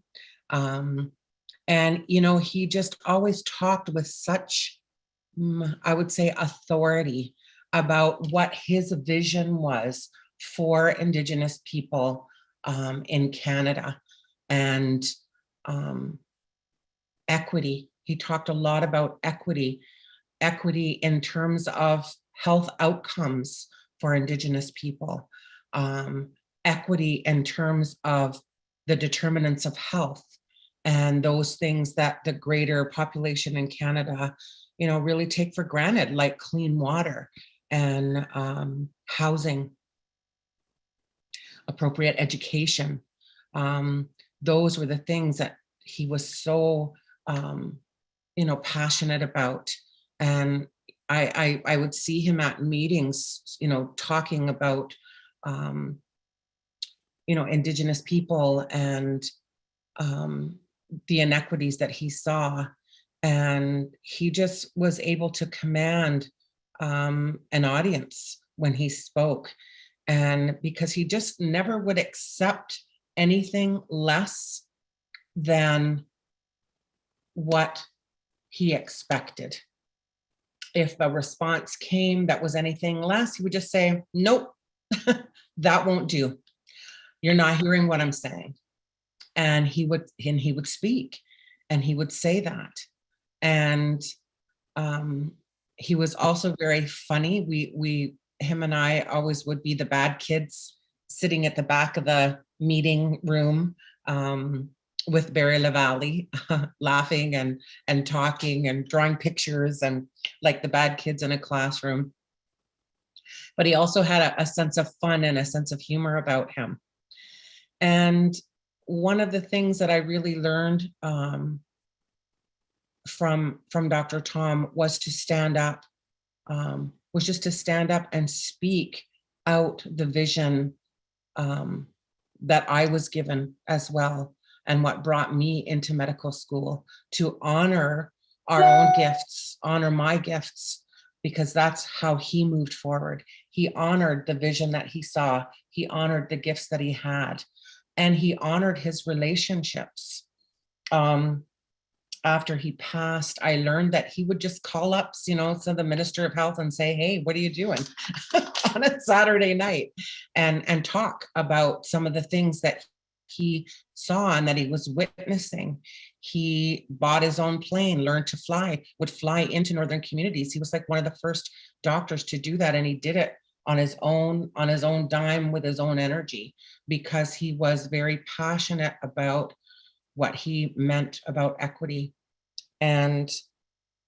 And, you know, he just always talked with such, I would say, authority about what his vision was for Indigenous people in Canada, and equity. He talked a lot about equity in terms of health outcomes for Indigenous people, equity in terms of the determinants of health, and those things that the greater population in Canada, you know, really take for granted, like clean water and housing, appropriate education. Those were the things that he was so, you know, passionate about. And I would see him at meetings, you know, talking about, you know, Indigenous people and the inequities that he saw. And he just was able to command an audience when he spoke. And because he just never would accept anything less than what he expected. If a response came that was anything less, he would just say, nope, that won't do. You're not hearing what I'm saying. And he would speak, and he would say that. And he was also very funny. Him and I always would be the bad kids sitting at the back of the meeting room with Barry LaValle, laughing and talking and drawing pictures, and like the bad kids in a classroom. But he also had a sense of fun and a sense of humor about him. And one of the things that I really learned from Dr. Tom was to stand up, was just to stand up and speak out the vision that I was given as well, and what brought me into medical school, to honor our own gifts, honor my gifts, because that's how he moved forward. He honored the vision that he saw. He honored the gifts that he had, and he honored his relationships. After he passed, I learned that he would just call up, you know, so the Minister of Health and say, hey, what are you doing on a Saturday night? And talk about some of the things that he saw and that he was witnessing. He bought his own plane, learned to fly, would fly into northern communities. He was like one of the first doctors to do that, and he did it on his own dime, with his own energy, because he was very passionate about what he meant about equity. And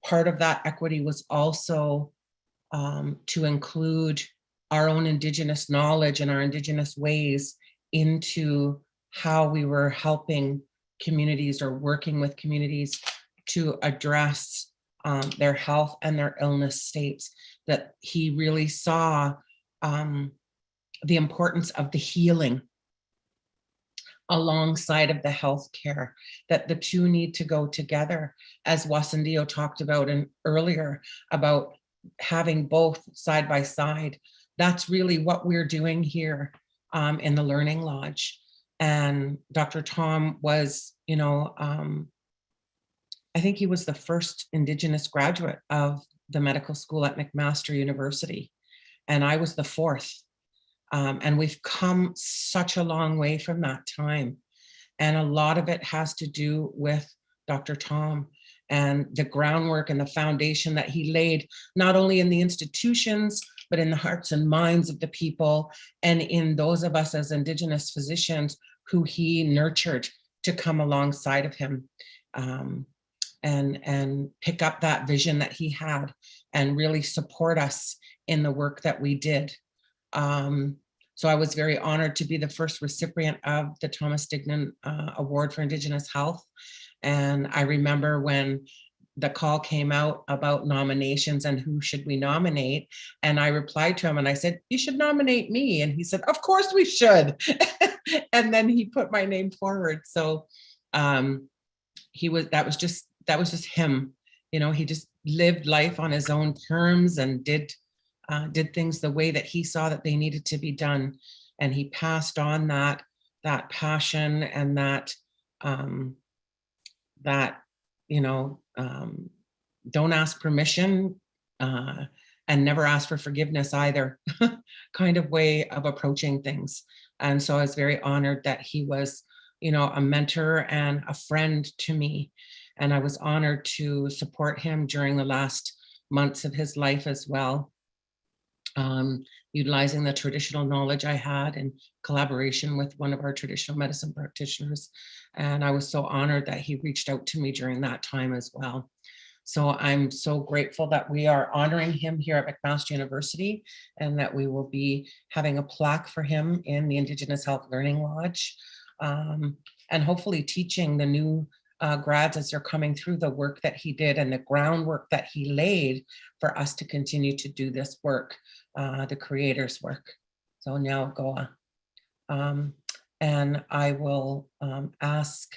part of that equity was also to include our own Indigenous knowledge and our Indigenous ways into how we were helping communities or working with communities to address their health and their illness states. That he really saw the importance of the healing alongside of the healthcare, that the two need to go together, as Wasantio talked about earlier, about having both side by side. That's really what we're doing here in the Learning Lodge. And Dr. Tom was, you know, I think he was the first Indigenous graduate of the medical school at McMaster University, and I was the fourth. And we've come such a long way from that time. And a lot of it has to do with Dr. Tom and the groundwork and the foundation that he laid, not only in the institutions, but in the hearts and minds of the people, and in those of us as Indigenous physicians who he nurtured to come alongside of him and pick up that vision that he had and really support us in the work that we did. So I was very honored to be the first recipient of the Thomas Dignan Award for Indigenous Health. And I remember when the call came out about nominations and who should we nominate, and I replied to him and I said, you should nominate me. And he said, of course we should. And then he put my name forward. So that was just him. You know, he just lived life on his own terms and did things the way that he saw that they needed to be done. And he passed on that passion and that don't ask permission and never ask for forgiveness either kind of way of approaching things. And so I was very honored that he was, a mentor and a friend to me. And I was honored to support him during the last months of his life as well, utilizing the traditional knowledge I had in collaboration with one of our traditional medicine practitioners. And I was so honored that he reached out to me during that time as well. So I'm so grateful that we are honoring him here at McMaster University, and that we will be having a plaque for him in the Indigenous Health Learning Lodge, and hopefully teaching the new grads as they're coming through the work that he did and the groundwork that he laid for us to continue to do this work, the creator's work. So now Goa. And I will ask,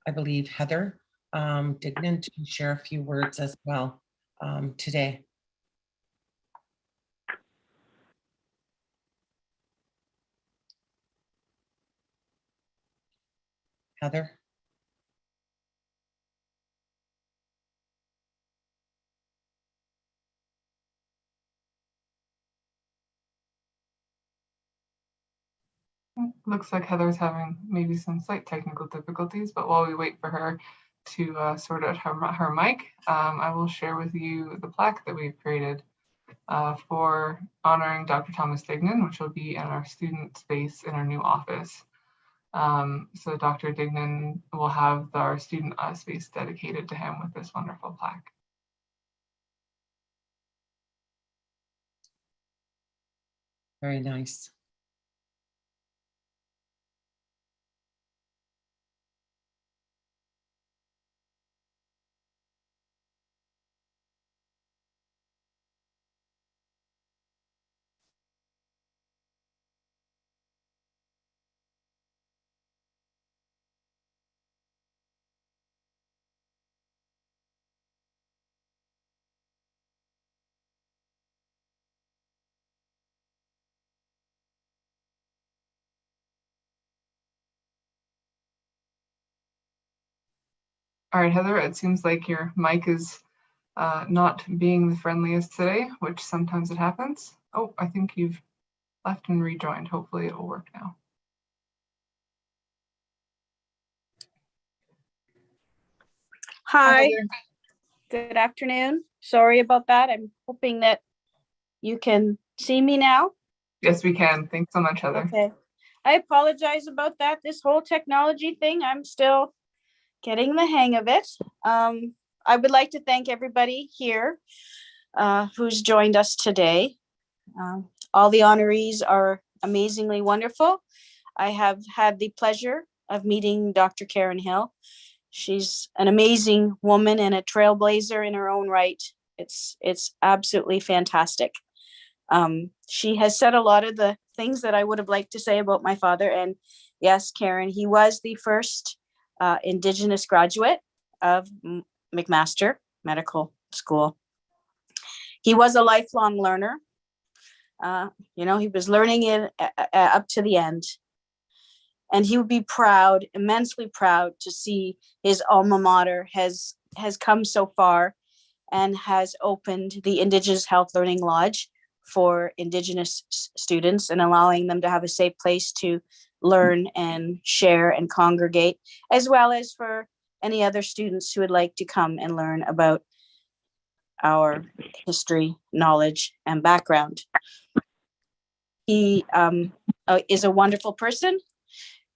I believe, Heather Dignan to share a few words as well today. Heather. Looks like Heather's having maybe some slight technical difficulties, but while we wait for her to sort out her mic, I will share with you the plaque that we've created for honoring Dr. Thomas Dignan, which will be in our student space in our new office. So Dr. Dignan will have our student space dedicated to him with this wonderful plaque. Very nice. All right, Heather, it seems like your mic is not being the friendliest today, which sometimes it happens. Oh, I think you've left and rejoined. Hopefully it will work now. Hi, good afternoon. Sorry about that. I'm hoping that you can see me now. Yes, we can. Thanks so much, Heather. Okay. I apologize about that. This whole technology thing, I'm still getting the hang of it. I would like to thank everybody here who's joined us today. All the honorees are amazingly wonderful. I have had the pleasure of meeting Dr. Karen Hill. She's an amazing woman and a trailblazer in her own right. It's absolutely fantastic. She has said a lot of the things that I would have liked to say about my father. And yes, Karen, he was the first Indigenous graduate of McMaster Medical School. He was a lifelong learner. He was learning it up to the end. And he would be proud, immensely proud, to see his alma mater has come so far and has opened the Indigenous Health Learning Lodge for Indigenous students and allowing them to have a safe place to learn and share and congregate, as well as for any other students who would like to come and learn about our history, knowledge, and background. He is a wonderful person,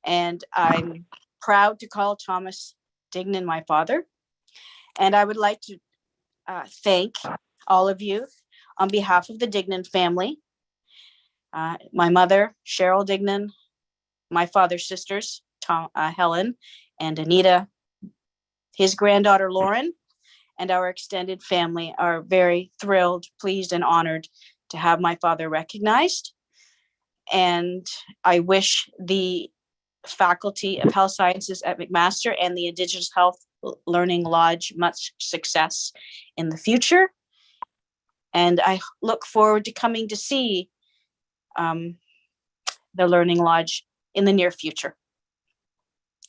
and I'm proud to call Thomas Dignan my father. And I would like to thank all of you on behalf of the Dignan family, my mother, Cheryl Dignan, my father's sisters, Helen and Anita, his granddaughter, Lauren, and our extended family are very thrilled, pleased, and honored to have my father recognized. And I wish the Faculty of Health Sciences at McMaster and the Indigenous Health Learning Lodge much success in the future. And I look forward to coming to see the Learning Lodge in the near future.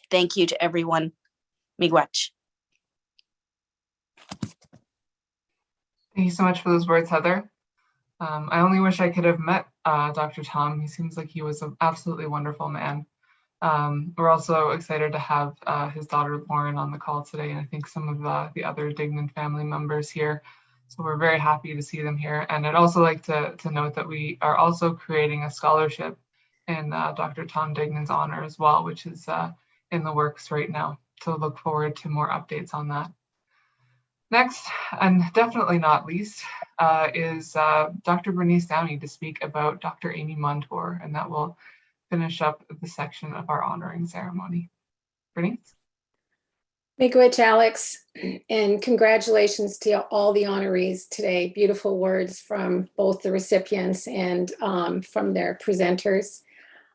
Thank you to everyone. Miigwech. Thank you so much for those words, Heather. I only wish I could have met Dr. Tom. He seems like he was an absolutely wonderful man. We're also excited to have his daughter Lauren on the call today, and I think some of the other Dignan family members here. So we're very happy to see them here. And I'd also like to note that we are also creating a scholarship in Dr. Tom Dignan's honor as well, which is in the works right now. So look forward to more updates on that. Next, and definitely not least, is Dr. Bernice Downey to speak about Dr. Amy Montour, and that will finish up the section of our honoring ceremony. Bernice? Miigwech, Alex, and congratulations to all the honorees today. Beautiful words from both the recipients and from their presenters.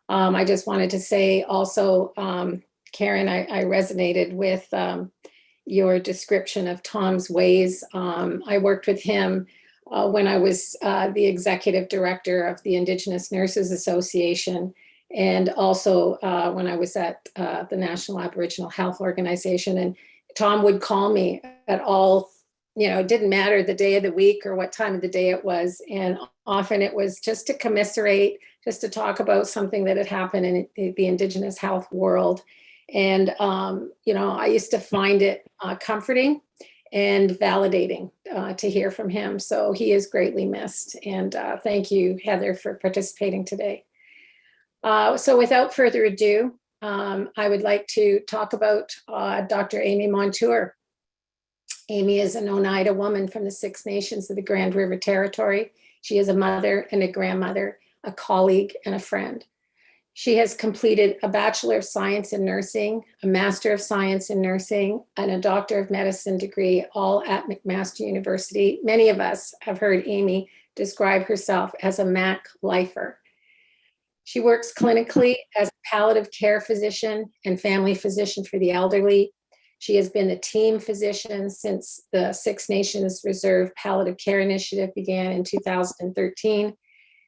I just wanted to say also, Karen, I resonated with your description of Tom's ways. I worked with him when I was the executive director of the Indigenous Nurses Association, and also when I was at the National Aboriginal Health Organization. And Tom would call me at all, it didn't matter the day of the week or what time of the day it was. And often it was just to commiserate, just to talk about something that had happened in the Indigenous health world. And, I used to find it comforting and validating to hear from him. So he is greatly missed. And thank you, Heather, for participating today. So without further ado, I would like to talk about Dr. Amy Montour. Amy is an Oneida woman from the Six Nations of the Grand River Territory. She is a mother and a grandmother, a colleague and a friend. She has completed a Bachelor of Science in Nursing, a Master of Science in Nursing, and a Doctor of Medicine degree, all at McMaster University. Many of us have heard Amy describe herself as a Mac lifer. She works clinically as a palliative care physician and family physician for the elderly. She has been a team physician since the Six Nations Reserve Palliative Care Initiative began in 2013.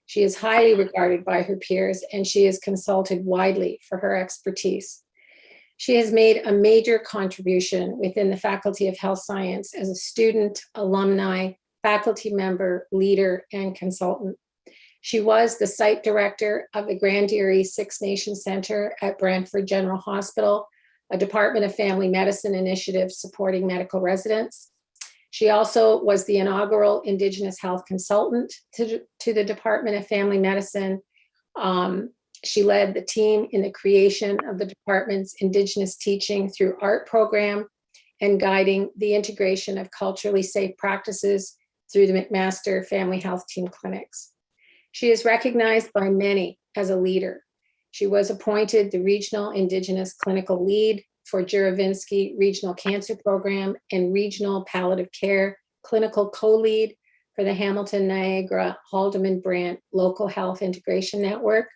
She is highly regarded by her peers, and she is consulted widely for her expertise. She has made a major contribution within the Faculty of Health Science as a student, alumni, faculty member, leader, and consultant. She was the site director of the Grand Erie Six Nations Center at Brantford General Hospital, a Department of Family Medicine initiative supporting medical residents. She also was the inaugural Indigenous health consultant to the Department of Family Medicine. She led the team in the creation of the department's Indigenous teaching through art program and guiding the integration of culturally safe practices through the McMaster Family Health Team clinics. She is recognized by many as a leader. She was appointed the Regional Indigenous Clinical Lead for Juravinsky Regional Cancer Program and Regional Palliative Care Clinical Co-Lead for the Hamilton, Niagara, Haldeman Brant Local Health Integration Network.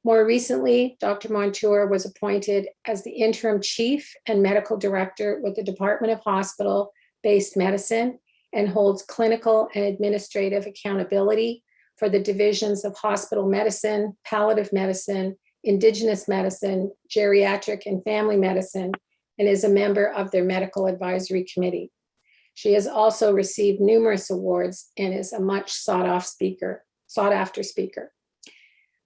More recently, Dr. Montour was appointed as the Interim Chief and Medical Director with the Department of Hospital-Based Medicine and holds clinical and administrative accountability for the divisions of hospital medicine, palliative medicine, Indigenous medicine, geriatric and family medicine, and is a member of their medical advisory committee. She has also received numerous awards and is a much sought after speaker.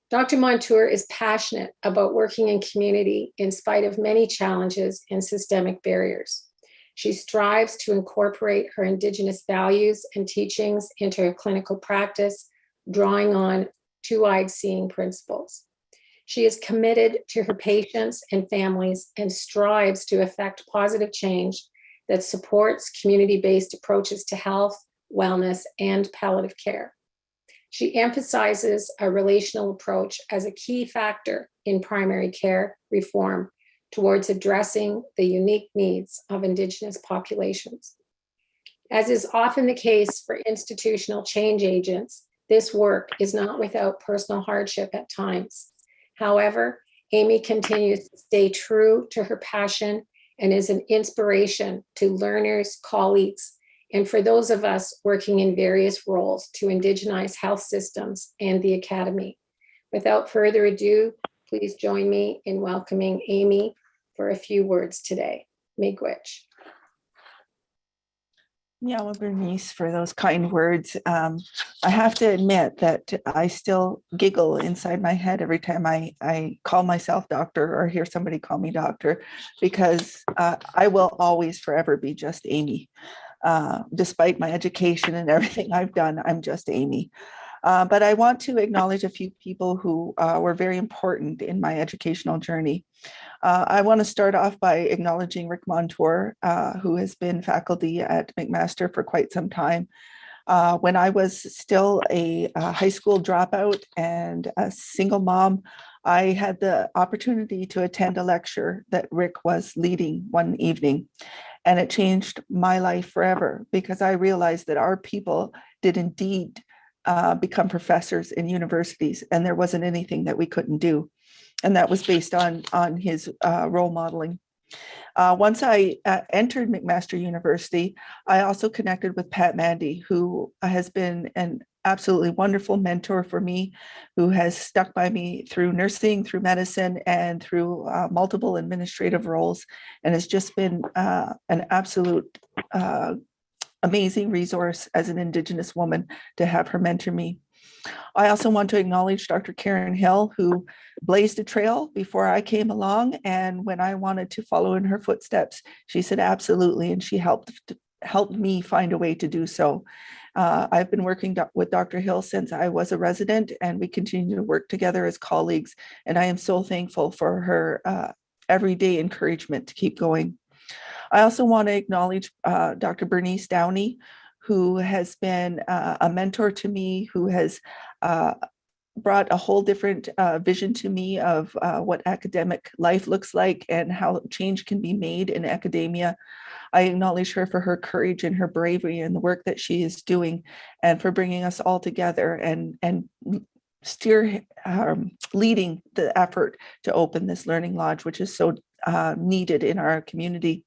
Dr. Montour is passionate about working in community in spite of many challenges and systemic barriers. She strives to incorporate her Indigenous values and teachings into her clinical practice, drawing on two-eyed seeing principles. She is committed to her patients and families and strives to effect positive change that supports community-based approaches to health, wellness, and palliative care. She emphasizes a relational approach as a key factor in primary care reform towards addressing the unique needs of Indigenous populations. As is often the case for institutional change agents, this work is not without personal hardship at times. However, Amy continues to stay true to her passion and is an inspiration to learners, colleagues, and for those of us working in various roles to indigenize health systems and the Academy. Without further ado, please join me in welcoming Amy for a few words today. Miigwech. Yeah, Bernice, for those kind words. I have to admit that I still giggle inside my head every time I call myself doctor or hear somebody call me doctor, because I will always forever be just Amy. Despite my education and everything I've done, I'm just Amy. But I want to acknowledge a few people who were very important in my educational journey. I want to start off by acknowledging Rick Montour, who has been faculty at McMaster for quite some time. When I was still a high school dropout and a single mom, I had the opportunity to attend a lecture that Rick was leading one evening. And it changed my life forever, because I realized that our people did indeed become professors in universities, and there wasn't anything that we couldn't do. And that was based on his role modeling. Once I entered McMaster University, I also connected with Pat Mandy, who has been an absolutely wonderful mentor for me, who has stuck by me through nursing, through medicine, and through multiple administrative roles, and has just been an absolute amazing resource as an Indigenous woman to have her mentor me. I also want to acknowledge Dr. Karen Hill, who blazed a trail before I came along. And when I wanted to follow in her footsteps, she said, absolutely. And she helped me find a way to do so. I've been working with Dr. Hill since I was a resident, and we continue to work together as colleagues. And I am so thankful for her everyday encouragement to keep going. I also want to acknowledge Dr. Bernice Downey, who has been a mentor to me, who has brought a whole different vision to me of what academic life looks like and how change can be made in academia. I acknowledge her for her courage and her bravery and the work that she is doing, and for bringing us all together and leading the effort to open this Learning Lodge, which is so needed in our community.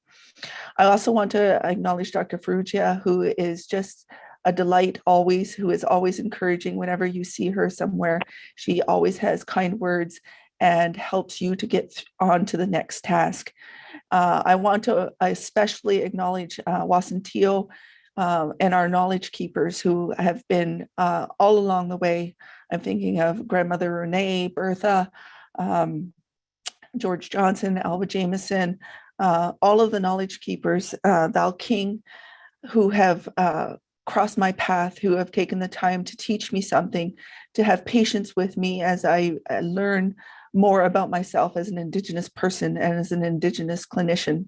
I also want to acknowledge Dr. Farruga, who is just a delight always, who is always encouraging whenever you see her somewhere. She always has kind words and helps you to get on to the next task. I want to especially acknowledge Wasantio and our knowledge keepers who have been all along the way. I'm thinking of Grandmother Renee, Bertha, George Johnson, Alva Jameson, all of the knowledge keepers, Val King, who have crossed my path, who have taken the time to teach me something, to have patience with me as I learn more about myself as an Indigenous person and as an Indigenous clinician.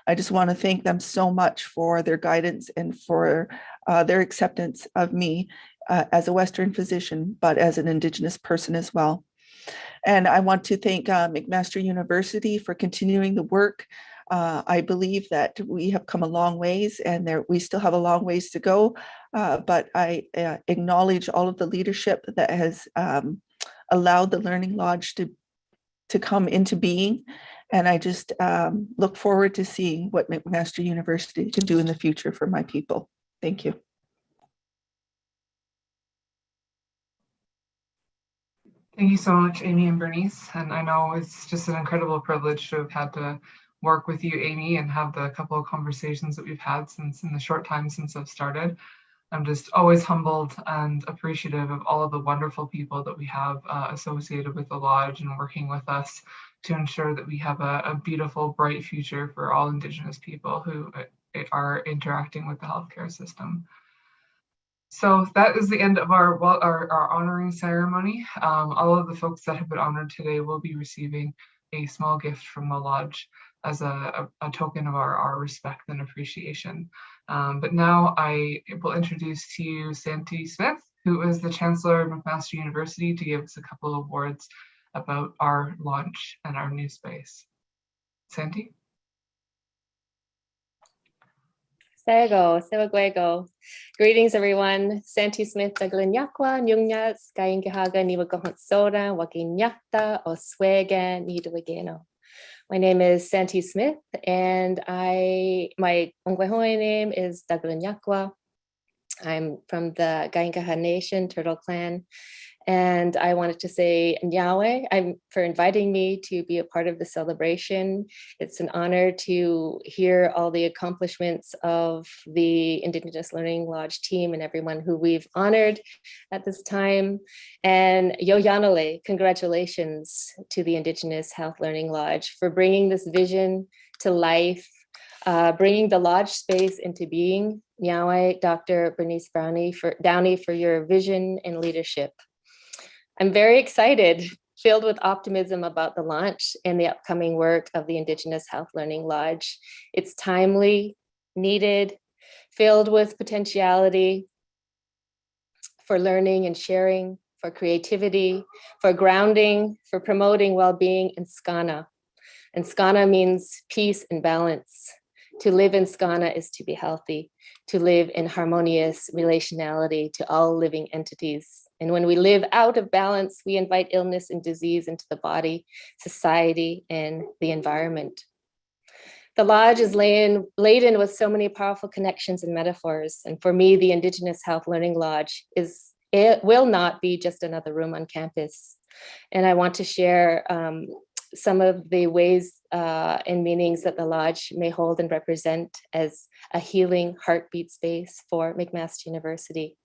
I just want to thank them so much for their guidance and for their acceptance of me as a Western physician, but as an Indigenous person as well. And I want to thank McMaster University for continuing the work. I believe that we have come a long ways, and we still have a long ways to go, but I acknowledge all of the leadership that has allowed the Learning Lodge to come into being. And I just look forward to seeing what McMaster University can do in the future for my people. Thank you. Thank you so much, Amy and Bernice. And I know it's just an incredible privilege to have had to work with you, Amy, and have the couple of conversations that we've had since in the short time since I've started. I'm just always humbled and appreciative of all of the wonderful people that we have associated with the Lodge and working with us to ensure that we have a beautiful, bright future for all Indigenous people who are interacting with the healthcare system. So that is the end of our honoring ceremony. All of the folks that have been honored today will be receiving a small gift from the Lodge as a token of our respect and appreciation. But now I will introduce to you Santi Smith, who is the Chancellor of McMaster University, to give us a couple of words about our launch and our new space. Santi? Sego, Sewaguego. Greetings, everyone. Santi Smith, Dignan Yakwa, Nyungyats, Gaingahaga, Niwagahont Soda, Wakinyakta, Oswega, Nidawageno. My name is Santi Smith, and my Ongwehoe name is Dignan Yakwa. I'm from the Gaingaha Nation, Turtle Clan. And I wanted to say Nyawe for inviting me to be a part of the celebration. It's an honor to hear all the accomplishments of the Indigenous Learning Lodge team and everyone who we've honored at this time. And Yoyanale, congratulations to the Indigenous Health Learning Lodge for bringing this vision to life, bringing the lodge space into being. Nyawe, Dr. Bernice Downey for your vision and leadership. I'm very excited, filled with optimism about the launch and the upcoming work of the Indigenous Health Learning Lodge. It's timely, needed, filled with potentiality for learning and sharing, for creativity, for grounding, for promoting well-being in Skana. And Skana means peace and balance. To live in Skana is to be healthy, to live in harmonious relationality to all living entities. And when we live out of balance, we invite illness and disease into the body, society, and the environment. The lodge is laden with so many powerful connections and metaphors. And for me, the Indigenous Health Learning Lodge will not be just another room on campus. And I want to share some of the ways and meanings that the lodge may hold and represent as a healing heartbeat space for McMaster University.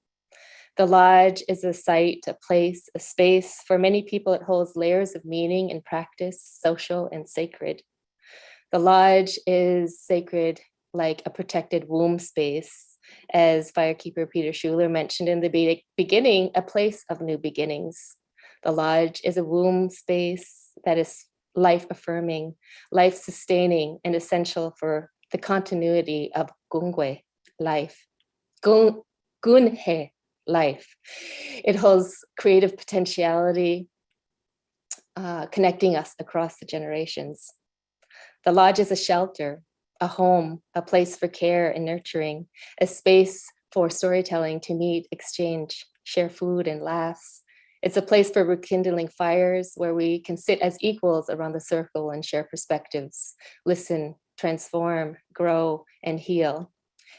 The lodge is a site, a place, a space. For many people, it holds layers of meaning and practice, social and sacred. The lodge is sacred like a protected womb space. As Firekeeper Peter Schuler mentioned in the beginning, a place of new beginnings. The lodge is a womb space that is life-affirming, life-sustaining, and essential for the continuity of Gungwe life. Gunhe life. It holds creative potentiality, connecting us across the generations. The lodge is a shelter, a home, a place for care and nurturing, a space for storytelling to meet, exchange, share food and laughs. It's a place for rekindling fires where we can sit as equals around the circle and share perspectives, listen, transform, grow, and heal.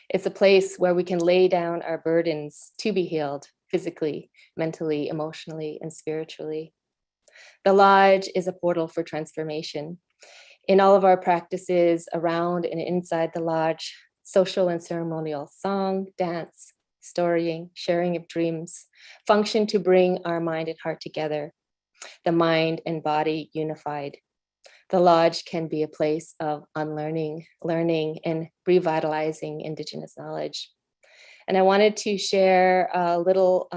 It's a place where we can lay down our burdens to be healed physically, mentally, emotionally, and spiritually. The lodge is a portal for transformation. In all of our practices around and inside the lodge, social and ceremonial song, dance, storying, sharing of dreams, function to bring our mind and heart together, the mind and body unified. The lodge can be a place of unlearning, learning, and revitalizing Indigenous knowledge. And I wanted to share a little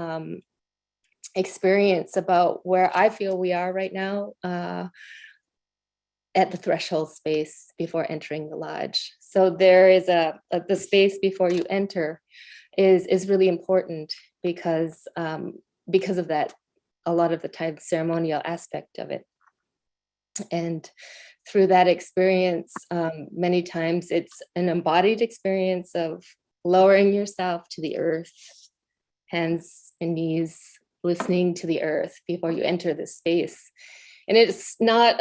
experience about where I feel we are right now at the threshold space before entering the lodge. So there is the space before you enter is really important because of that, a lot of the time, ceremonial aspect of it. And through that experience, many times it's an embodied experience of lowering yourself to the earth, hands and knees, listening to the earth before you enter this space. And it's not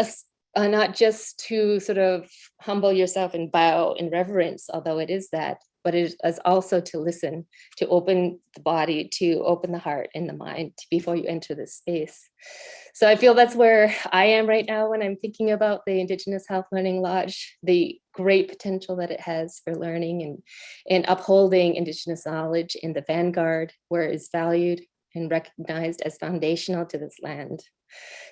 just to sort of humble yourself and bow in reverence, although it is that, but it is also to listen, to open the body, to open the heart and the mind before you enter this space. So I feel that's where I am right now when I'm thinking about the Indigenous Health Learning Lodge, the great potential that it has for learning and upholding Indigenous knowledge in the vanguard, where it is valued and recognized as foundational to this land.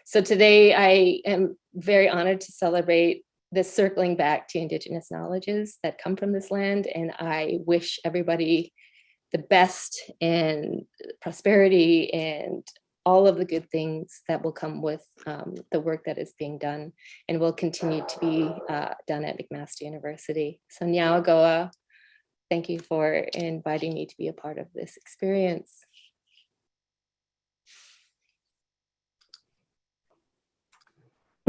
So today I am very honored to celebrate this circling back to Indigenous knowledges that come from this land. And I wish everybody the best and prosperity and all of the good things that will come with the work that is being done and will continue to be done at McMaster University. So Nyawagoa, thank you for inviting me to be a part of this experience.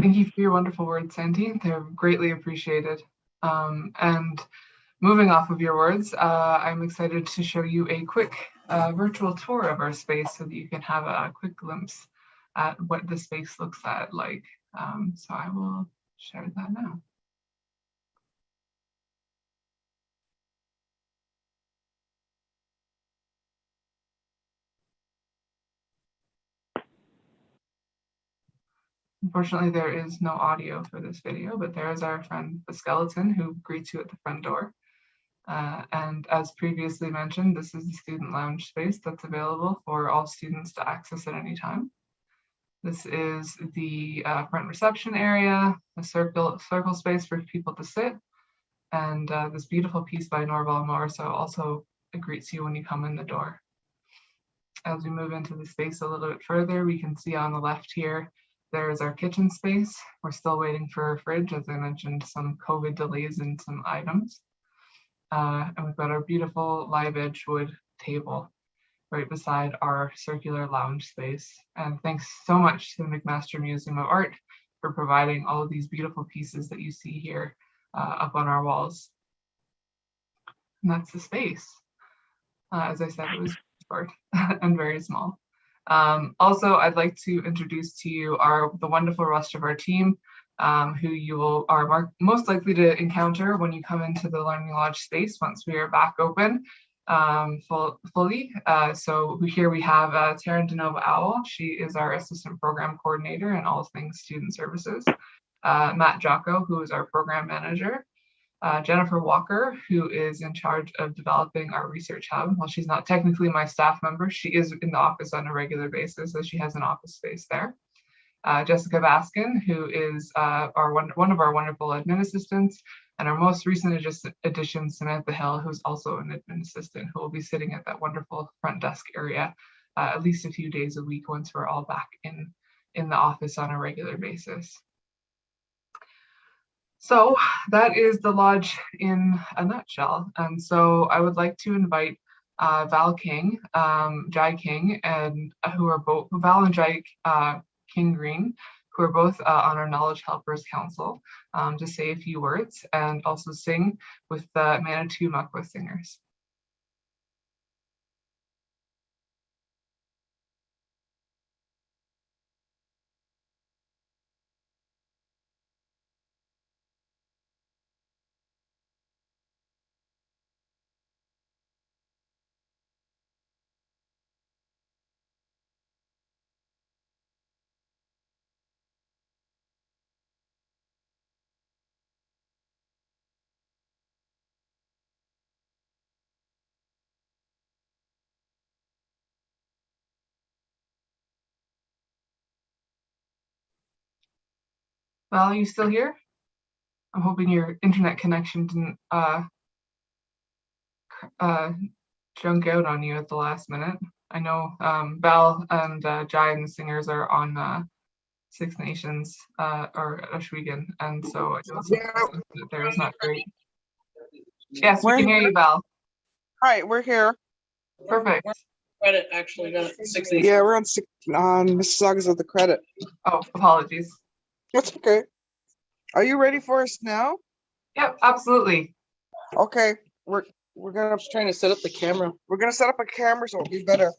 Thank you for your wonderful words, Santi. They're greatly appreciated. And moving off of your words, I'm excited to show you a quick virtual tour of our space so that you can have a quick glimpse at what the space looks like. So I will share that now. Unfortunately, there is no audio for this video, but there is our friend, the skeleton, who greets you at the front door. And as previously mentioned, this is the student lounge space that's available for all students to access at any time. This is the front reception area, a circle space for people to sit, and this beautiful piece by Norval Morrisseau also greets you when you come in the door. As we move into the space a little bit further, we can see on the left here, there's our kitchen space. We're still waiting for a fridge, as I mentioned, some COVID delays in some items. And we've got our beautiful live edge wood table right beside our circular lounge space. And thanks so much to the McMaster Museum of Art for providing all of these beautiful pieces that you see here up on our walls. And that's the space. As I said, it was short and very small. Also, I'd like to introduce to you the wonderful rest of our team, who you are most likely to encounter when you come into the Learning Lodge space once we are back open fully. So here we have Taryn DeNova Owl. She is our assistant program coordinator in all things student services. Matt Jocko, who is our program manager. Jennifer Walker, who is in charge of developing our research hub. While she's not technically my staff member, she is in the office on a regular basis, so she has an office space there. Jessica Baskin, who is one of our wonderful admin assistants, and our most recent addition, Samantha Hill, who's also an admin assistant, who will be sitting at that wonderful front desk area at least a few days a week once we're all back in the office on a regular basis. So that is the lodge in a nutshell. And so I would like to invite Val King, Jai King, and who are both Val and Jai King Green, who are both on our Knowledge Helpers Council, to say a few words and also sing with the Manitou Muckwa Singers. Val, are you still here? I'm hoping your internet connection didn't junk out on you at the last minute. I know Val and Jai and the singers are on Six Nations or Oshwegan, and so I know there is not great. Yes, we can hear you, Val. All right, we're here. Perfect. Credit actually got 6 Nations. Yeah, we're on Mississaugas of the credit. Oh, apologies. That's okay. Are you ready for us now? Yep, absolutely. Okay, we're gonna trying to set up the camera. We're gonna set up a camera so it'll be better.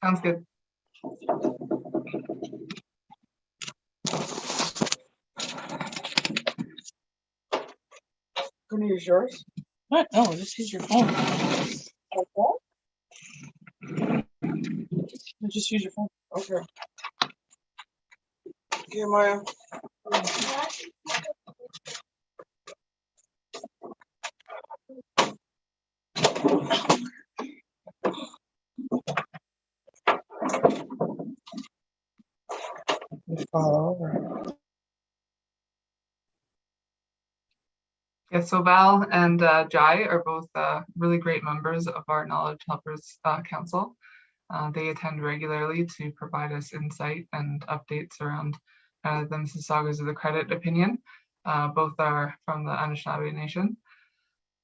Sounds good. Gonna use yours? What? No, just use your phone. Okay. Just use your phone. Okay. Okay, Maya. Fall over. Yeah, so Val and Jai are both really great members of our Knowledge Helpers Council. They attend regularly to provide us insight and updates around the Mississaugas of the Credit opinion. Both are from the Anishinaabe Nation.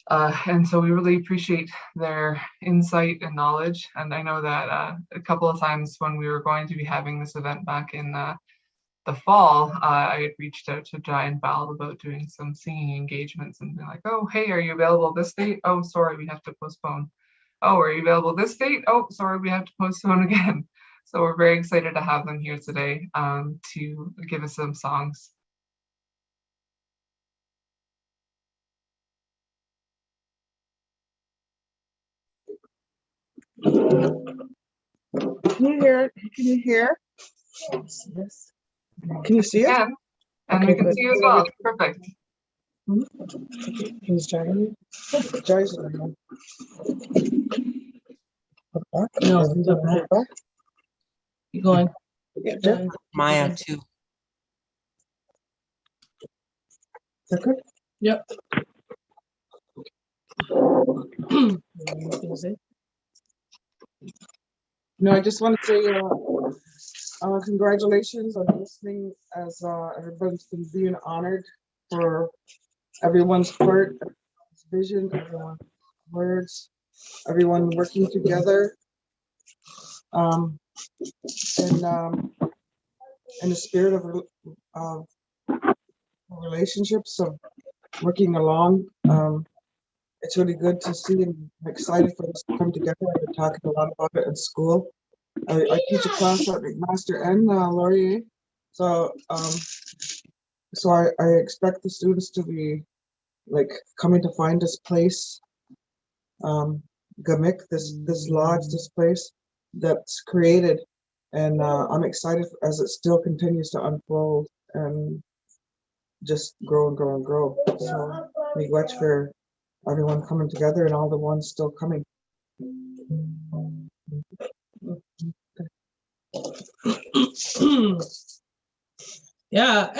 And so we really appreciate their insight and knowledge. And I know that a couple of times when we were going to be having this event back in the fall, I had reached out to Jai and Val about doing some singing engagements and being like, oh, hey, are you available this date? Oh, sorry, we have to postpone. Oh, are you available this date? Oh, sorry, we have to postpone again. So we're very excited to have them here today to give us some songs. Can you hear? Can you hear? Yes. Can you see it? Yeah. And we can see you as well. Perfect. He's Jai. Jai's no, he's up back. You going? Yeah. Maya too. Is that good? Yep. No, I just want to say congratulations on listening as everyone's been being honored for everyone's part, everyone's vision, everyone's words, everyone working together. In the spirit of relationships, of working along. It's really good to see, and I'm excited for us to come together. I've been talking a lot about it in school. I teach a class at McMaster and Laurier, so I expect the students to be like coming to find this place, Gamik, this lodge, this place that's created, and I'm excited as it still continues to unfold and just grow and grow and grow. So we watch for everyone coming together and all the ones still coming. Yeah.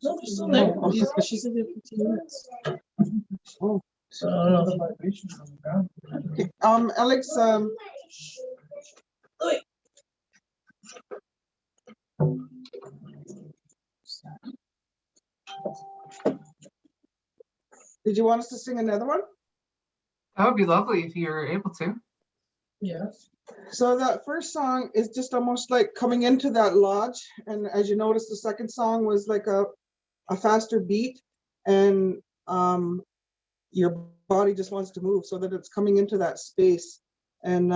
No, she's still there. She's in there 15 minutes. Oh. Okay, Alex, did you want us to sing another one? That would be lovely if you're able to. Yes. So that first song is just almost like coming into that lodge. And as you notice, the second song was like a faster beat, and your body just wants to move so that it's coming into that space. And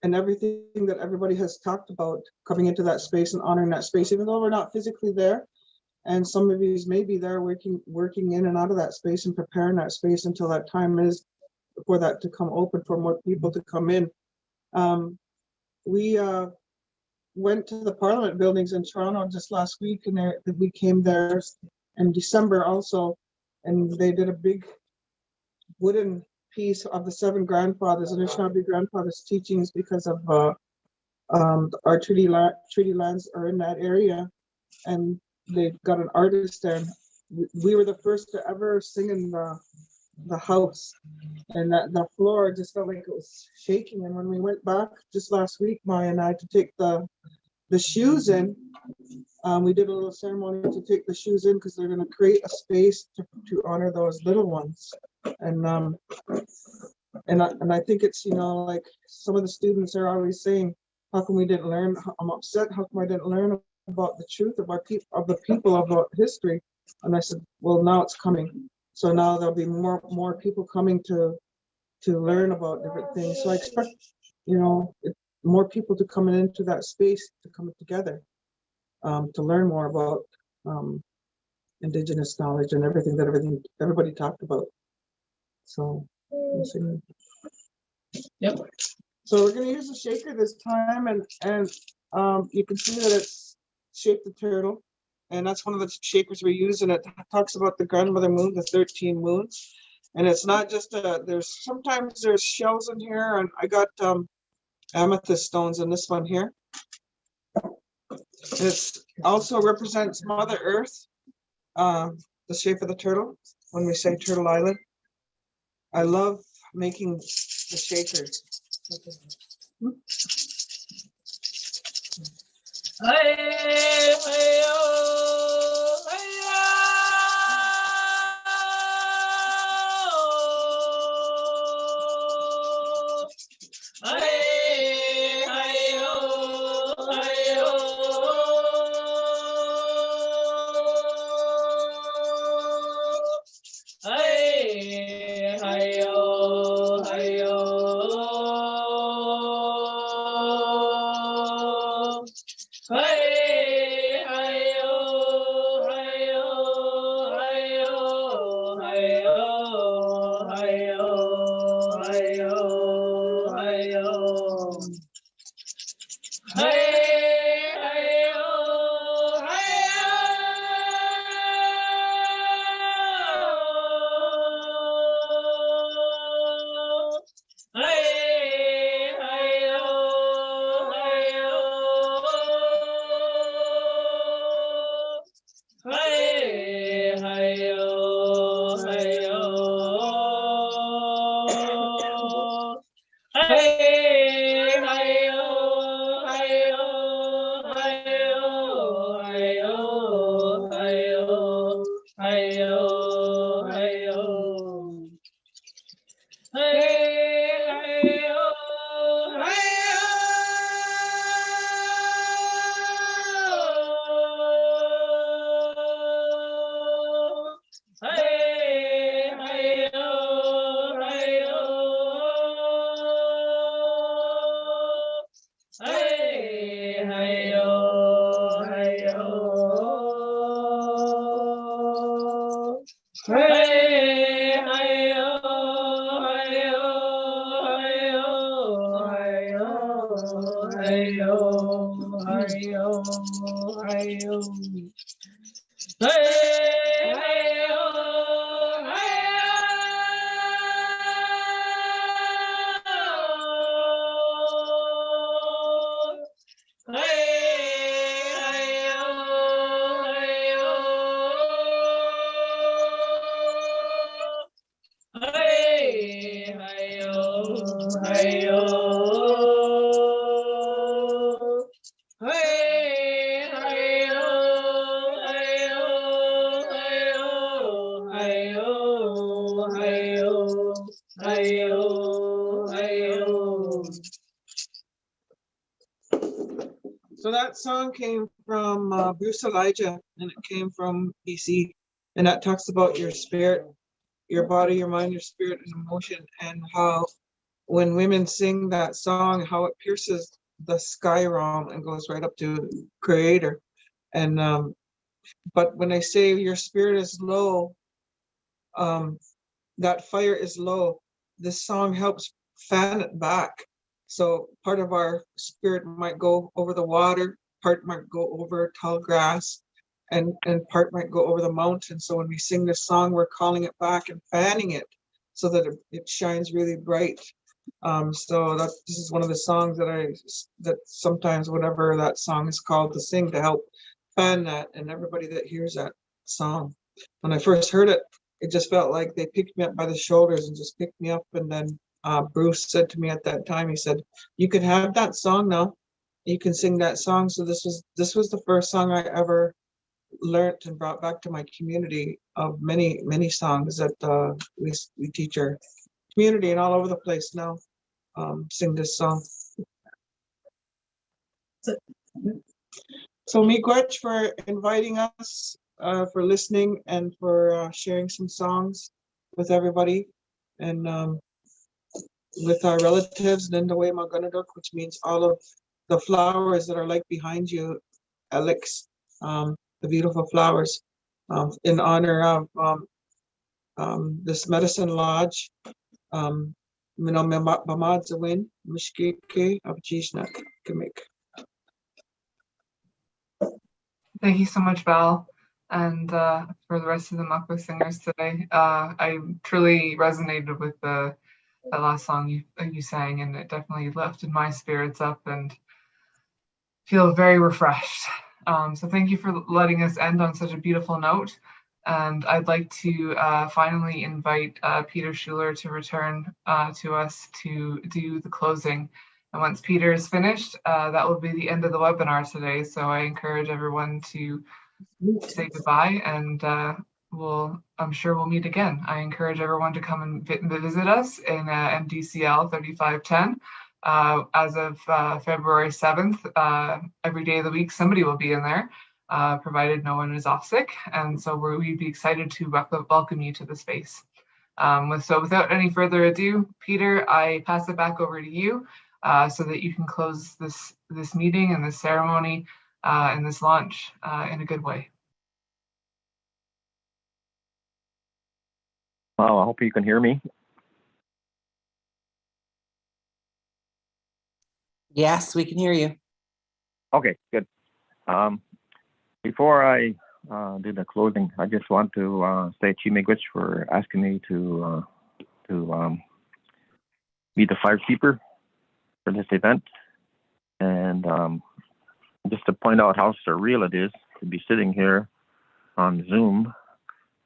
everything that everybody has talked about, coming into that space and honoring that space, even though we're not physically there. And some of you may be there working in and out of that space and preparing that space until that time is for that to come open for more people to come in. We went to the Parliament buildings in Toronto just last week, and we came there in December also, and they did a big wooden piece of the 7 grandfathers, Anishinaabe grandfathers' teachings, because of our treaty lands are in that area, and they got an artist there. We were the first to ever sing in the house, and that the floor just felt like it was shaking. And when we went back just last week, Maya and I, to take the shoes in, we did a little ceremony to take the shoes in, because they're going to create a space to honor those little ones. And I think it's, like some of the students are always saying, how come we didn't learn? I'm upset. How come I didn't learn about the truth of the people, about history? And I said, well, now it's coming. So now there'll be more people coming to learn about different things. So I expect, more people to come into that space, to come together, to learn more about Indigenous knowledge and everything that everybody talked about. So, yep. So we're going to use a shaker this time, and you can see that it's shaped the turtle, and that's one of the shakers we use, and it talks about the grandmother moon, the 13 moons, and it's not just sometimes there's shells in here, and I got amethyst stones in this one here. It also represents Mother Earth, the shape of the turtle, when we say Turtle Island. I love making the shakers. So that song came from Bruce Elijah, and it came from BC, and that talks about your spirit, your body, your mind, your spirit, and emotion, and how when women sing that song, how it pierces the sky realm and goes right up to Creator. And but when they say your spirit is low, that fire is low, this song helps fan it back. So part of our spirit might go over the water, part might go over tall grass, and part might go over the mountain. So when we sing this song, we're calling it back and fanning it so that it shines really bright. So this is one of the songs that sometimes whenever that song is called to sing to help fan that, and everybody that hears that song. When I first heard it, it just felt like they picked me up by the shoulders and just picked me up. And then Bruce said to me at that time, he said, "You can have that song now. You can sing that song." So this was the first song I ever learned and brought back to my community of many, many songs that we teach our community and all over the place now. Sing this song. So miigwech for inviting us, for listening, and for sharing some songs with everybody, and with our relatives, Nindaway Maganaduk, which means all of the flowers that are like behind you, Alex, the beautiful flowers, in honor of this medicine lodge. Bamadzawin, Mishkeke of Jishnak, Kamik. Thank you so much, Val, and for the rest of the Makwa singers today. I truly resonated with the last song you sang, and it definitely lifted my spirits up and feel very refreshed. So thank you for letting us end on such a beautiful note. And I'd like to finally invite Peter Schuler to return to us to do the closing. And once Peter is finished, that will be the end of the webinar today. So I encourage everyone to say goodbye, and I'm sure we'll meet again. I encourage everyone to come and visit us in MDCL 3510. As of February 7th, every day of the week, somebody will be in there, provided no one is off sick. And so we'd be excited to welcome you to the space. So without any further ado, Peter, I pass it back over to you so that you can close this meeting and this ceremony and this launch in a good way. Wow, I hope you can hear me. Yes, we can hear you. Okay, good. Before I do the closing, I just want to say miigwech for asking me to be the firekeeper for this event, and just to point out how surreal it is to be sitting here on Zoom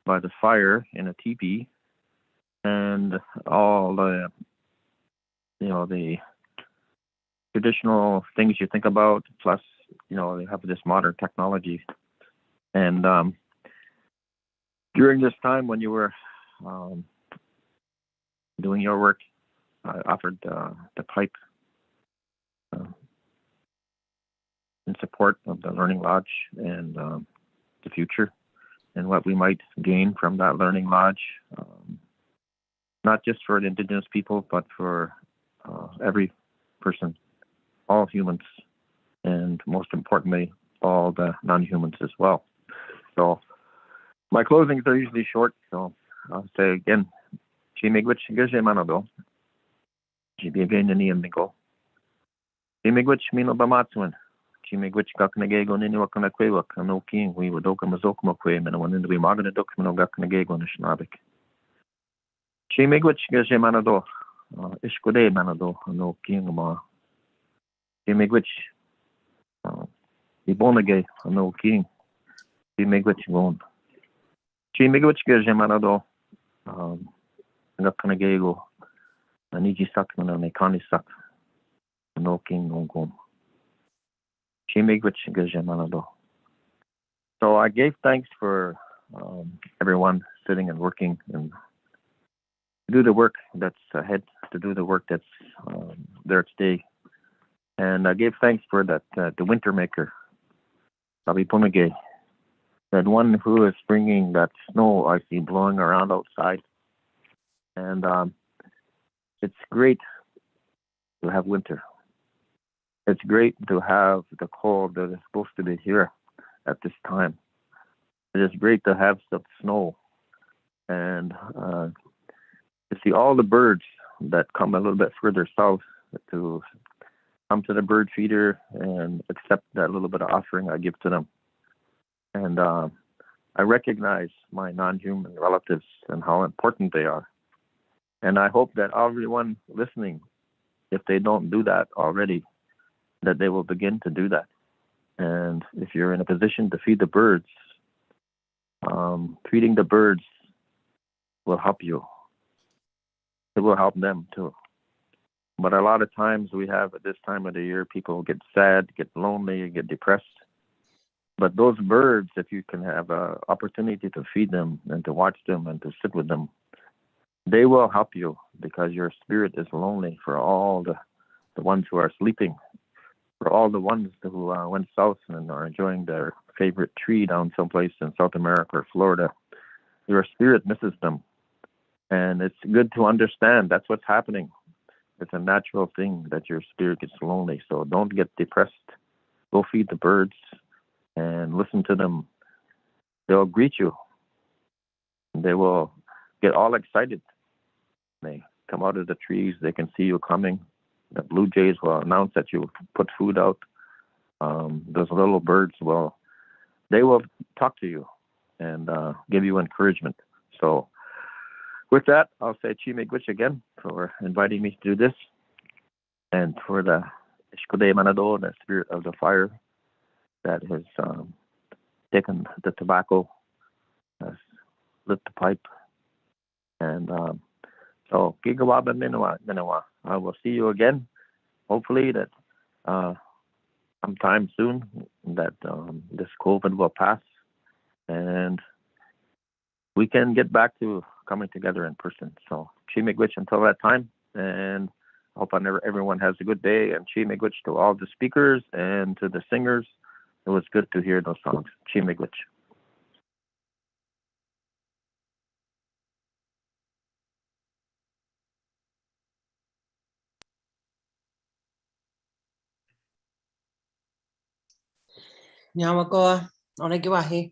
by the fire in a teepee, and all the the traditional things you think about, plus they have this modern technology. And during this time when you were doing your work, I offered the pipe in support of the Learning Lodge and the future and what we might gain from that Learning Lodge, not just for the Indigenous people, but for every person, all humans, and most importantly, all the non-humans as well. So my closings are usually short, so I'll say again, miigwech gaje manado, jibiagay nani amigo. Miigwech mino bamatswin, Chimigwich Gakanagego Niniwakanakwewak, and no king, we would oka Mazokmakwe, and one in the Maganaduk, no Gakanagego Nishnabik. Chimigwich Gajemanado, Ishkode Manado, no king ma. Chimigwich, Ibonage, no king. Chimigwich Gon. Chimigwich Gajemanado, Gakanagego, Aniji Sakman and Ekani Sak, no king Gon. So I gave thanks for everyone sitting and working and to do the work that's ahead, to do the work that's there today. And I gave thanks for that, the winter maker, Sabi Punage, that one who is bringing that snow I see blowing around outside. And it's great to have winter. It's great to have the cold that is supposed to be here at this time. It is great to have some snow and to see all the birds that come a little bit further south to come to the bird feeder and accept that little bit of offering I give to them. And I recognize my non-human relatives and how important they are. And I hope that everyone listening, if they don't do that already, that they will begin to do that. And if you're in a position to feed the birds, feeding the birds will help you. It will help them too. But a lot of times we have at this time of the year, people get sad, get lonely, get depressed. But those birds, if you can have an opportunity to feed them and to watch them and to sit with them, they will help you because your spirit is lonely for all the ones who are sleeping. For all the ones who went south and are enjoying their favorite tree down someplace in South America or Florida, your spirit misses them. And it's good to understand that's what's happening. It's a natural thing that your spirit gets lonely. So don't get depressed. Go feed the birds and listen to them. They'll greet you. They will get all excited. They come out of the trees. They can see you coming. The blue jays will announce that you put food out. Those little birds they will talk to you and give you encouragement. So with that, I'll say Chimigwich again for inviting me to do this. And for the Ishkode Manado, the spirit of the fire that has taken the tobacco, has lit the pipe. And so, Gigawaba Minawa. I will see you again. Hopefully that sometime soon that this COVID will pass and we can get back to coming together in person. So, Chimigwich until that time, and I hope everyone has a good day. And Chimigwich to all the speakers and to the singers. It was good to hear those songs. Chimigwich. Nyamagoa, Onegiwahi.